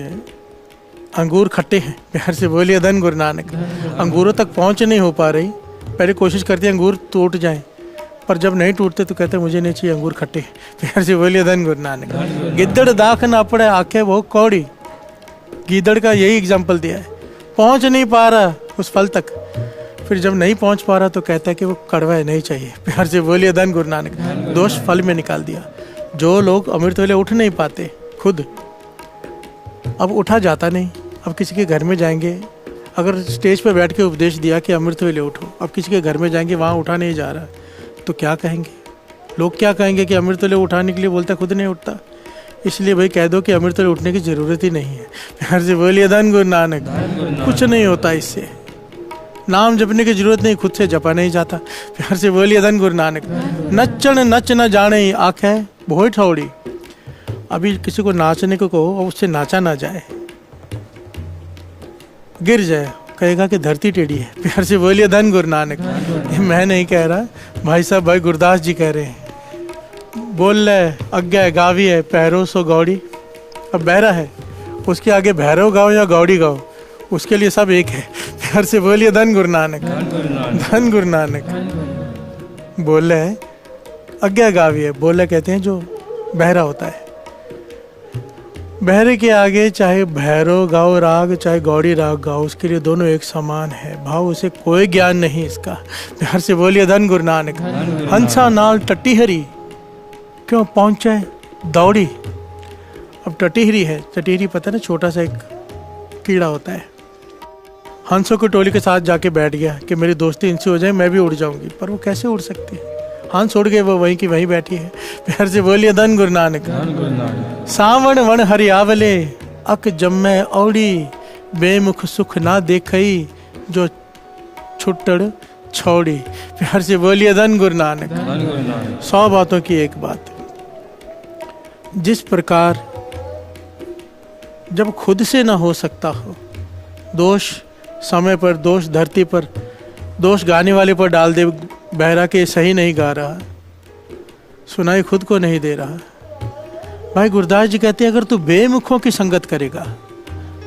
अंगूर खट्टे हैं। प्यार से बोलिए धन गुरु नानक। अंगूरों तक पहुंच नहीं हो पा रही, पहले कोशिश करते हैं अंगूर टूट जाएं, पर जब नहीं टूटते तो कहते हैं मुझे नहीं चाहिए अंगूर खट्टे। प्यार से बोलिए धन गुरु नानक। गिद्दड़ दाख ना पड़े आंखें वो कौड़ी। गिद्दड़ का यही एग्जाम्पल दिया है, पहुंच नहीं पा रहा उस फल तक, फिर जब नहीं पहुंच पा रहा तो कहता है कि वो कड़वा है, नहीं चाहिए। प्यार से बोलिए धन गुरु नानक। दोष फल में निकाल दिया। जो लोग अमृत वेले उठ नहीं पाते खुद, अब उठा जाता नहीं, अब किसी के घर में जाएंगे, अगर स्टेज पर बैठ के उपदेश दिया कि अमृत वेले उठो, अब किसी के घर में जाएंगे वहाँ उठा नहीं जा रहा, तो क्या कहेंगे लोग? क्या कहेंगे कि अमृत वेले उठाने के लिए बोलता, खुद नहीं उठता। इसलिए भाई कह दो कि अमृत वेले उठने की जरूरत ही नहीं है। प्यार से बोलिए धन गुरु नानक। कुछ नहीं होता इससे, नाम जपने की जरूरत नहीं, खुद से जपा नहीं जाता। प्यार से बोलिए धन गुरु नानक। नचण नच न जाने आंखें भोई ठौड़ी। अभी किसी को नाचने को कहो और उससे नाचा ना जाए, गिर जाए, कहेगा कि धरती टेढ़ी है। प्यार से बोलिए धन गुरु नानक। ये मैं नहीं कह रहा, भाई साहब भाई गुरदास जी कह रहे हैं। बोल रहे अज्ञा गावी है पैरों सो गौड़ी। अब बहरा है, उसके आगे भैरव गाओ या गौड़ी गाओ, उसके लिए सब एक है। प्यार से बोलिए धन गुरु नानक। धन गुरु नानक। बोल रहे अज्ञा गावी है, बोल रहे कहते हैं जो बहरा होता है। बहरे के आगे चाहे भैरव गाओ राग, चाहे गौड़ी राग गाओ, उसके लिए दोनों एक समान है भाव, उसे कोई ज्ञान नहीं इसका। प्यार से बोलिए धन गुरु नानक। हंसा नाल टटीहरी क्यों पहुंचे दौड़ी। अब टटीहरी है, टटीहरी पता ना, छोटा सा एक कीड़ा होता है। हंसों की टोली के साथ जाके बैठ गया कि मेरी दोस्ती इनसे हो जाए, मैं भी उड़ जाऊंगी, पर वो कैसे उड़ सकती है? हंस उड़ गए, वो वहीं की वहीं बैठी है। प्यार से बोलिए धन गुरु नानक। सावण वन हरियावले अक जम्मे औड़ी, बेमुख सुख ना देखई जो छुट्टड़ छोड़ी। प्यार से बोलिए धन गुरु नानक। 100 बातों की एक बात। जिस प्रकार जब खुद से ना हो सकता हो, दोष समय पर, दोष धरती पर, दोष गाने वाले पर डाल दे, बहरा के सही नहीं गा रहा, सुनाई खुद को नहीं दे रहा। भाई गुरदास जी कहते हैं अगर तू बेमुखों की संगत करेगा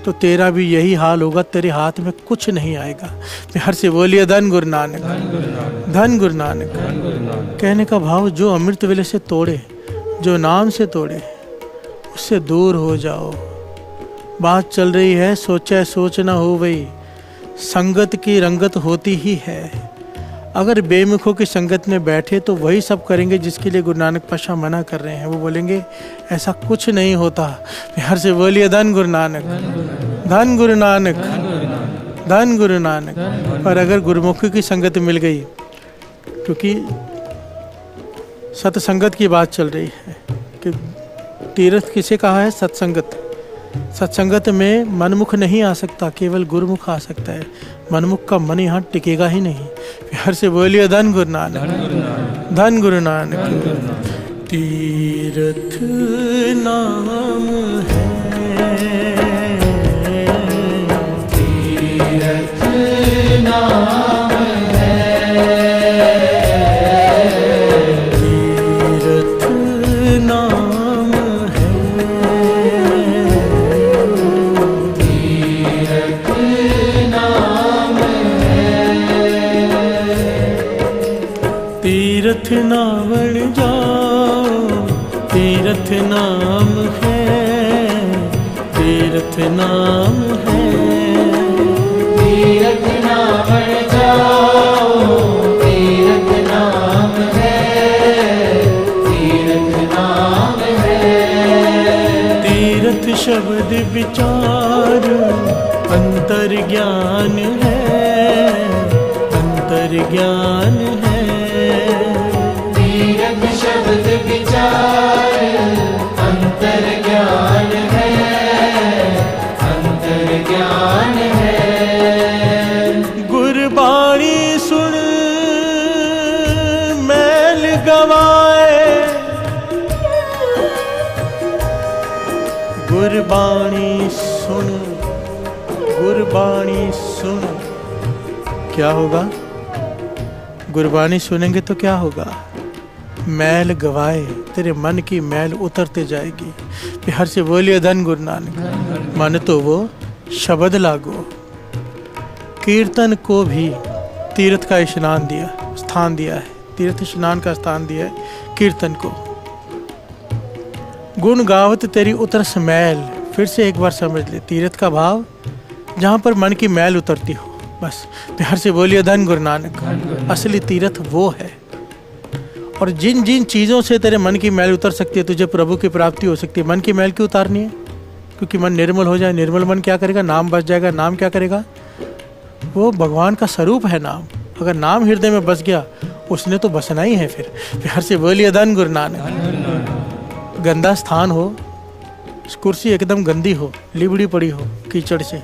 तो तेरा भी यही हाल होगा, तेरे हाथ में कुछ नहीं आएगा। प्यार से बोलिए धन गुरु नानक। धन गुरु नानक। कहने का भाव जो अमृत वेले से तोड़े, जो नाम से तोड़े, उससे दूर हो जाओ। बात चल रही है, सोचा सोच ना हो गई, संगत की रंगत होती ही है। अगर बेमुखों की संगत में बैठे तो वही सब करेंगे जिसके लिए गुरु नानक पातशाह मना कर रहे हैं। वो बोलेंगे ऐसा कुछ नहीं होता। प्यार से बोलिए धन गुरु नानक। धन गुरु नानक। धन गुरु नानक। पर अगर गुरुमुखी की संगत मिल गई, क्योंकि सत्संगत की बात चल रही है कि तीर्थ किसे कहा है? सत्संगत। सत्संगत में मनमुख नहीं आ सकता, केवल गुरुमुख आ सकता है। मनमुख का मन यहाँ टिकेगा ही नहीं। प्यार से बोलिए धन गुरु नानक। धन गुरु नानक। तीर्थ नाम है तीर्थ ना बन जाओ, तीर्थ नाम है, तीर्थ नाम है। तीर्थ ना बन जाओ, तीर्थ नाम है, तीर्थ नाम है। तीर्थ शब्द विचार अंतर ज्ञान है, अंतर ज्ञान है। तीर्थ शब्द विचार अंतर ज्ञान है, अंतर ज्ञान है। गुरबाणी सुन मैल गवाए, गुरबाणी सुन, गुरबाणी सुन। क्या होगा? गुरबाणी सुनेंगे तो क्या होगा? मैल गवाए, तेरे मन की मैल उतरते जाएगी। प्यार से बोलिए धन गुरु नानक। मन तो वो शब्द लागो। कीर्तन को भी तीर्थ का स्नान दिया, स्थान दिया है, तीर्थ स्नान का स्थान दिया है कीर्तन को। गुण गावत तेरी उतरस मैल, फिर से एक बार समझ ले, तीर्थ का भाव जहाँ पर मन की मैल उतरती हो, बस। प्यार से बोलिए धन गुरु नानक। असली तीर्थ वो है। और जिन जिन चीज़ों से तेरे मन की मैल उतर सकती है, तुझे प्रभु की प्राप्ति हो सकती है। मन की मैल क्यों उतारनी है? क्योंकि मन निर्मल हो जाए। निर्मल मन क्या करेगा? नाम बस जाएगा। नाम क्या करेगा? वो भगवान का स्वरूप है नाम। अगर नाम हृदय में बस गया, उसने तो बसना ही है फिर। प्यार से बोलिए धन गुरु नानक। गंदा स्थान हो, कुर्सी एकदम गंदी हो, लिबड़ी पड़ी हो कीचड़ से,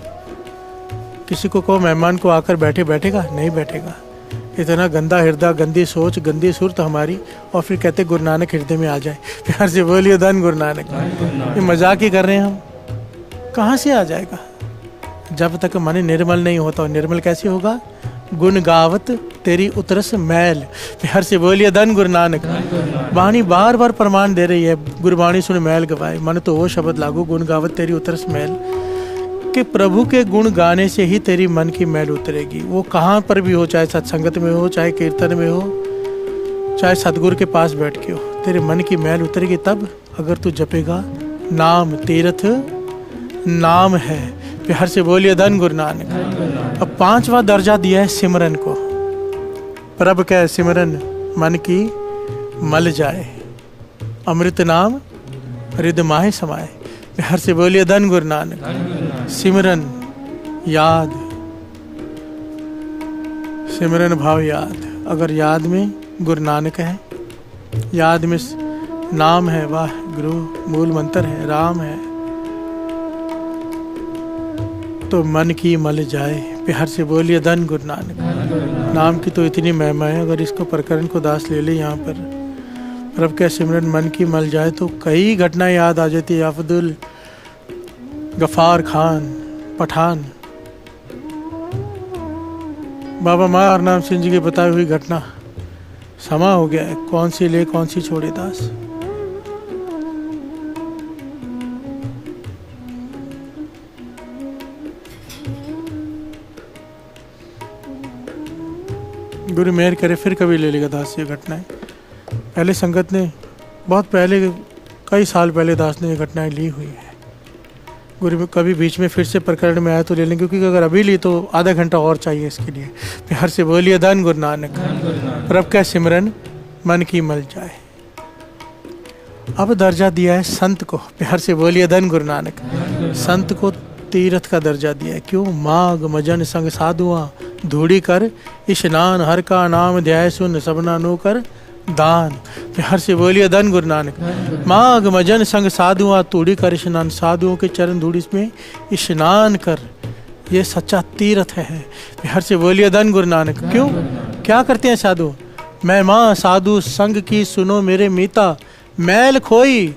किसी को कहो मेहमान को आकर बैठे, बैठेगा? नहीं बैठेगा। इतना गंदा हृदय, गंदी सोच, गंदी सुरत हमारी, और फिर कहते गुरु नानक हृदय में आ जाए। प्यार से बोलिए धन गुरु नानक। ये मजाक ही कर रहे हैं हम। कहाँ से आ जाएगा? जब तक मन निर्मल नहीं होता। निर्मल कैसे होगा? गुण गावत तेरी उतरस मैल। प्यार से बोलिए धन गुरु नानक। वाणी बार बार प्रमाण दे रही है, गुरबाणी सुन मैल गवाए, मन तो वो शब्द लागू, गुण गावत तेरी उतरस मैल। कि प्रभु के गुण गाने से ही तेरी मन की मैल उतरेगी। वो कहाँ पर भी हो, चाहे सत्संगत में हो, चाहे कीर्तन में हो, चाहे सतगुरु के पास बैठ के हो, तेरे मन की मैल उतरेगी तब अगर तू जपेगा नाम। तीर्थ नाम है। प्यार से बोलिए धन गुरु नानक। अब 5वां दर्जा दिया है सिमरन को। प्रभ कह सिमरन मन की मल जाए, अमृत नाम हृदय माहे समाए। प्यार से बोलिए धन गुरु नानक। सिमरन याद, सिमरन भाव याद। अगर याद में गुरु नानक है, याद में नाम है, वाह गुरु मूल मंत्र है, राम है, तो मन की मल जाए। प्यार से बोलिए धन गुरु नानक। नाम की तो इतनी महिमा है। अगर इसको प्रकरण को दास ले ले यहाँ पर, प्रभु के सिमरन मन की मल जाए, तो कई घटनाएं याद आ जाती है। अब्दुल गफार खान पठान, बाबा माँ हरनाम सिंह जी की बताई हुई घटना। समा हो गया है, कौन सी ले कौन सी छोड़े दास। गुरु मेहर करे फिर कभी ले लेगा दास ये घटनाएं। पहले संगत ने बहुत पहले, कई साल पहले दास ने ये घटनाएं ली हुई है। गुरु कभी बीच में फिर से प्रकरण में आया तो ले लेंगे, क्योंकि अगर अभी ली तो आधा घंटा और चाहिए इसके लिए। प्यार से बोलिए धन गुरु नानक। प्रभु का सिमरन मन की मल जाए। अब दर्जा दिया है संत को। प्यार से बोलिए धन गुरु नानक। संत को तीर्थ का दर्जा दिया है। क्यों? माघ मजन संग साधुआ धूड़ी कर स्नान, हर का नाम ध्याय सुन सबना नो कर दान। प्यार से बोलिए धन गुरु नानक। माघ मजन संग साधुआ धूड़ी कर स्नान, साधुओं के चरण धूड़ी में स्नान कर, ये सच्चा तीर्थ है। प्यार से बोलिए धन गुरु नानक। क्यों? क्या करते हैं साधु? मैं माँ साधु संग की सुनो मेरे मीता, मैल खोई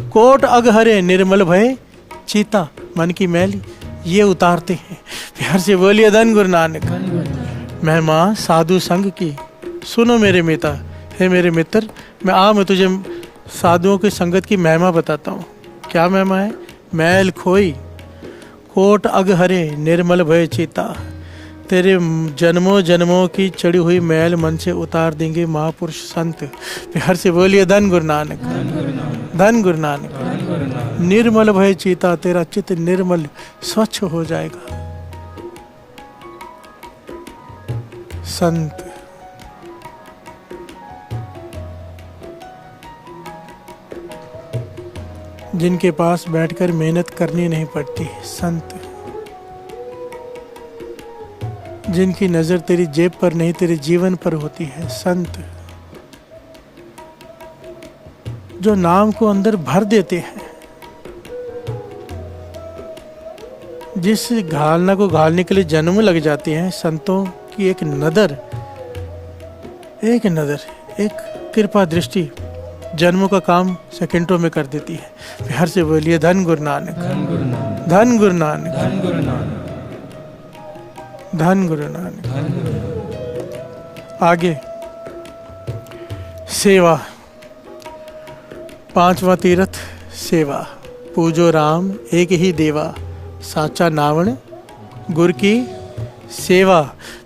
कोट अगहरे निर्मल भय चीता। मन की मैल ये उतारते हैं। प्यार से बोलिए धन गुरु नानक। मैं माँ साधु संग की सुनो मेरे मीता। हे मेरे मित्र, मैं तुझे साधुओं की संगत की महिमा बताता हूँ। क्या महिमा है? मैल खोई कोट अगहरे निर्मल भय चीता। तेरे जन्मों जन्मों की चढ़ी हुई मैल मन से उतार देंगे महापुरुष संत। प्यार से बोलिए धन गुरु नानक, धन गुरु नानक। निर्मल भय चीता, तेरा चित्त निर्मल स्वच्छ हो जाएगा। संत जिनके पास बैठकर मेहनत करनी नहीं पड़ती, संत जिनकी नजर तेरी जेब पर नहीं तेरे जीवन पर होती है, संत जो नाम को अंदर भर देते हैं, जिस घालना को घालने के लिए जन्म लग जाते हैं, संतों की एक नजर, एक कृपा दृष्टि जन्मों का काम सेकंडों में कर देती है। प्यार से बोलिए धन गुरु नानक, धन गुरु नानक, धन गुरु नानक। आगे सेवा, पांचवा तीर्थ सेवा। पूजो राम एक ही देवा, साचा नावण गुरु की सेवा।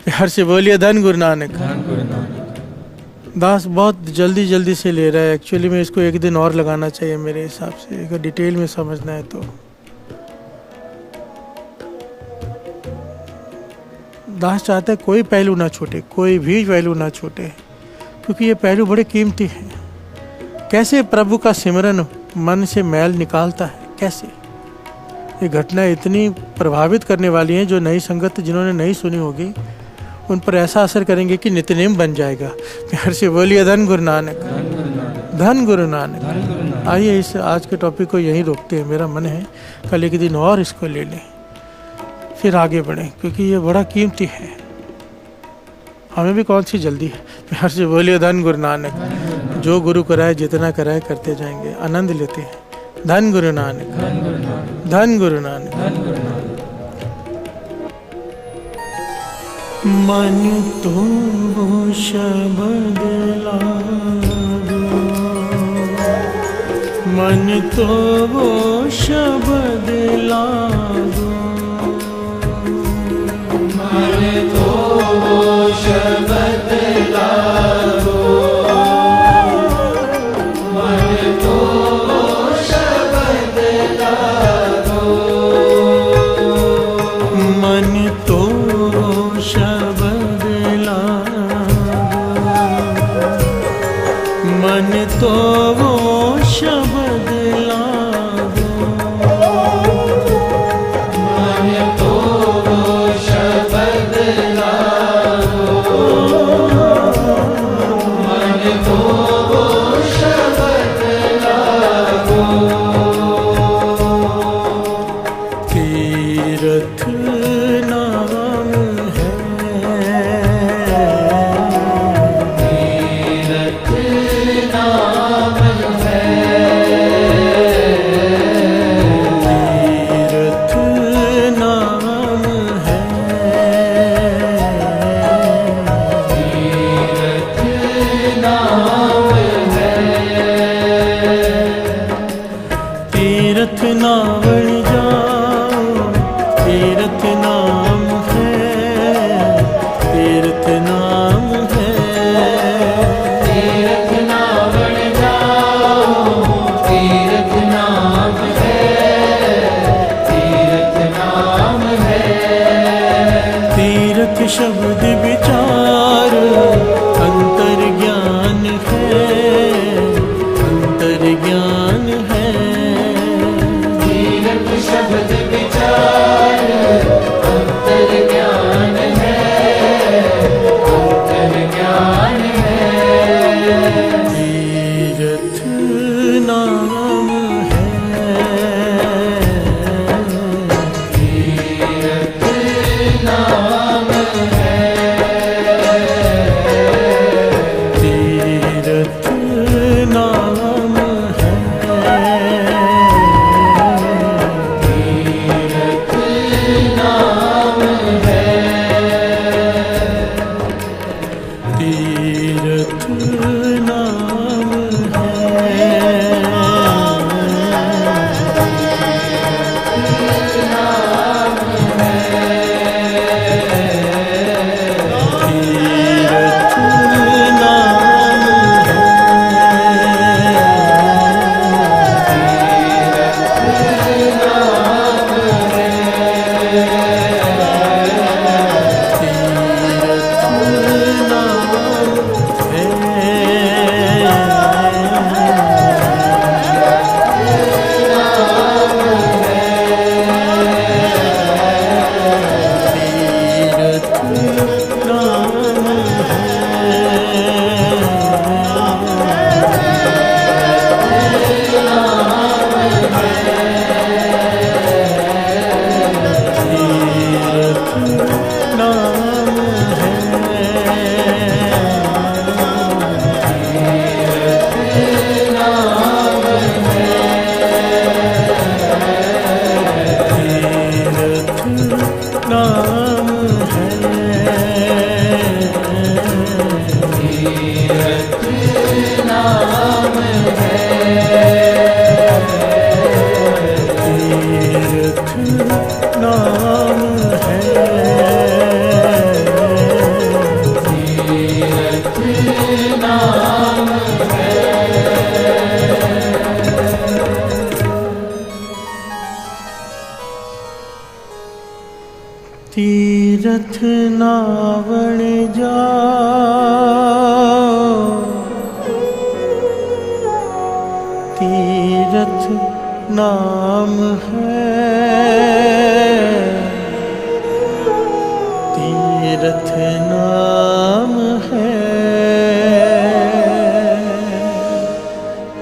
प्यार से बोलिए धन गुरु नानक। दास बहुत जल्दी से ले रहा है, एक्चुअली में इसको एक दिन और लगाना चाहिए मेरे हिसाब से, अगर डिटेल में समझना है तो। दास चाहता है कोई पहलू ना छूटे, कोई भी पहलू ना छूटे, क्योंकि ये पहलू बड़े कीमती हैं। कैसे प्रभु का सिमरन मन से मैल निकालता है, कैसे ये घटना इतनी प्रभावित करने वाली है, जो नई संगत जिन्होंने नहीं सुनी होगी उन पर ऐसा असर करेंगे कि नित्यनेम बन जाएगा। प्यार से बोलिए धन गुरु नानक, धन गुरु नानक। आइए इस आज के टॉपिक को यहीं रोकते हैं। मेरा मन है कल एक दिन और इसको ले लें, फिर आगे बढ़ें, क्योंकि ये बड़ा कीमती है। हमें भी कौन सी जल्दी है। प्यार से बोलिए धन गुरु नानक। जो गुरु कराए जितना कराए करते जाएंगे, आनंद लेते हैं। धन गुरु नानक, धन गुरु नानक। मन तो वो शब्द लागो, मन तो वो शब्द लागो, मन तो वो शब्द लागो, मन तो वो शब्द लागो, मन तो शब्द लागो, मन तो वो शब्द लागो, मन तो वो शब्द लागो, मन तो वो शब्द लागो। तीर्थ नाम है, तीर्थ नाम है, तीर्थ नाम है, तीर्थ नाम है, तीर्थ नावण जाओ, तीर्थ नाम है, तीर्थ नाम है, तीर्थ नावण जाओ, तीर्थ नाम है, तीर्थ नाम है, तीर्थ शब्द विचार अंतर ज्ञान है, अंतर ज्ञान है, तीर्थ शब्द विचार तीरथ नावण जाओ, तीरथ नाम है, तीरथ नाम है,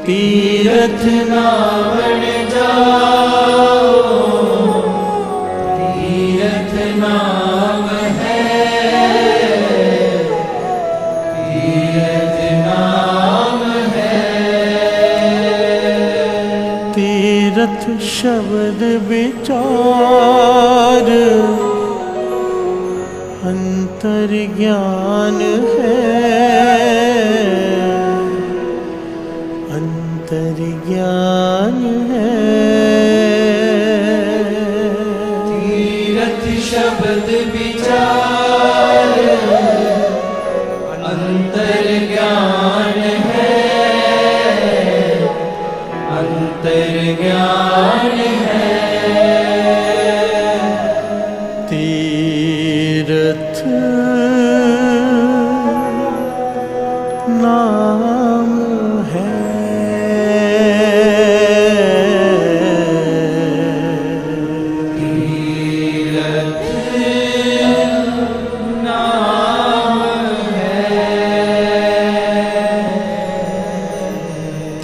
तीरथ नावण जाओ, तीरथ नाम है, तीरथ नाम है। तीरथ शब्द विचार अंतर ज्ञान है, अंतर ज्ञान है। तीरथ शब्द विचार अंतर ज्ञान है, अंतर ज्ञान है। तीरथ नाम है, तीरथ नाम है,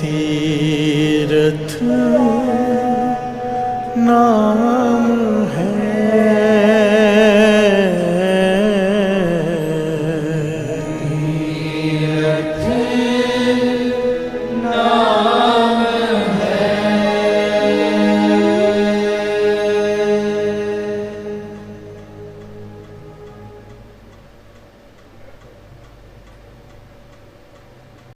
तीरथ नाम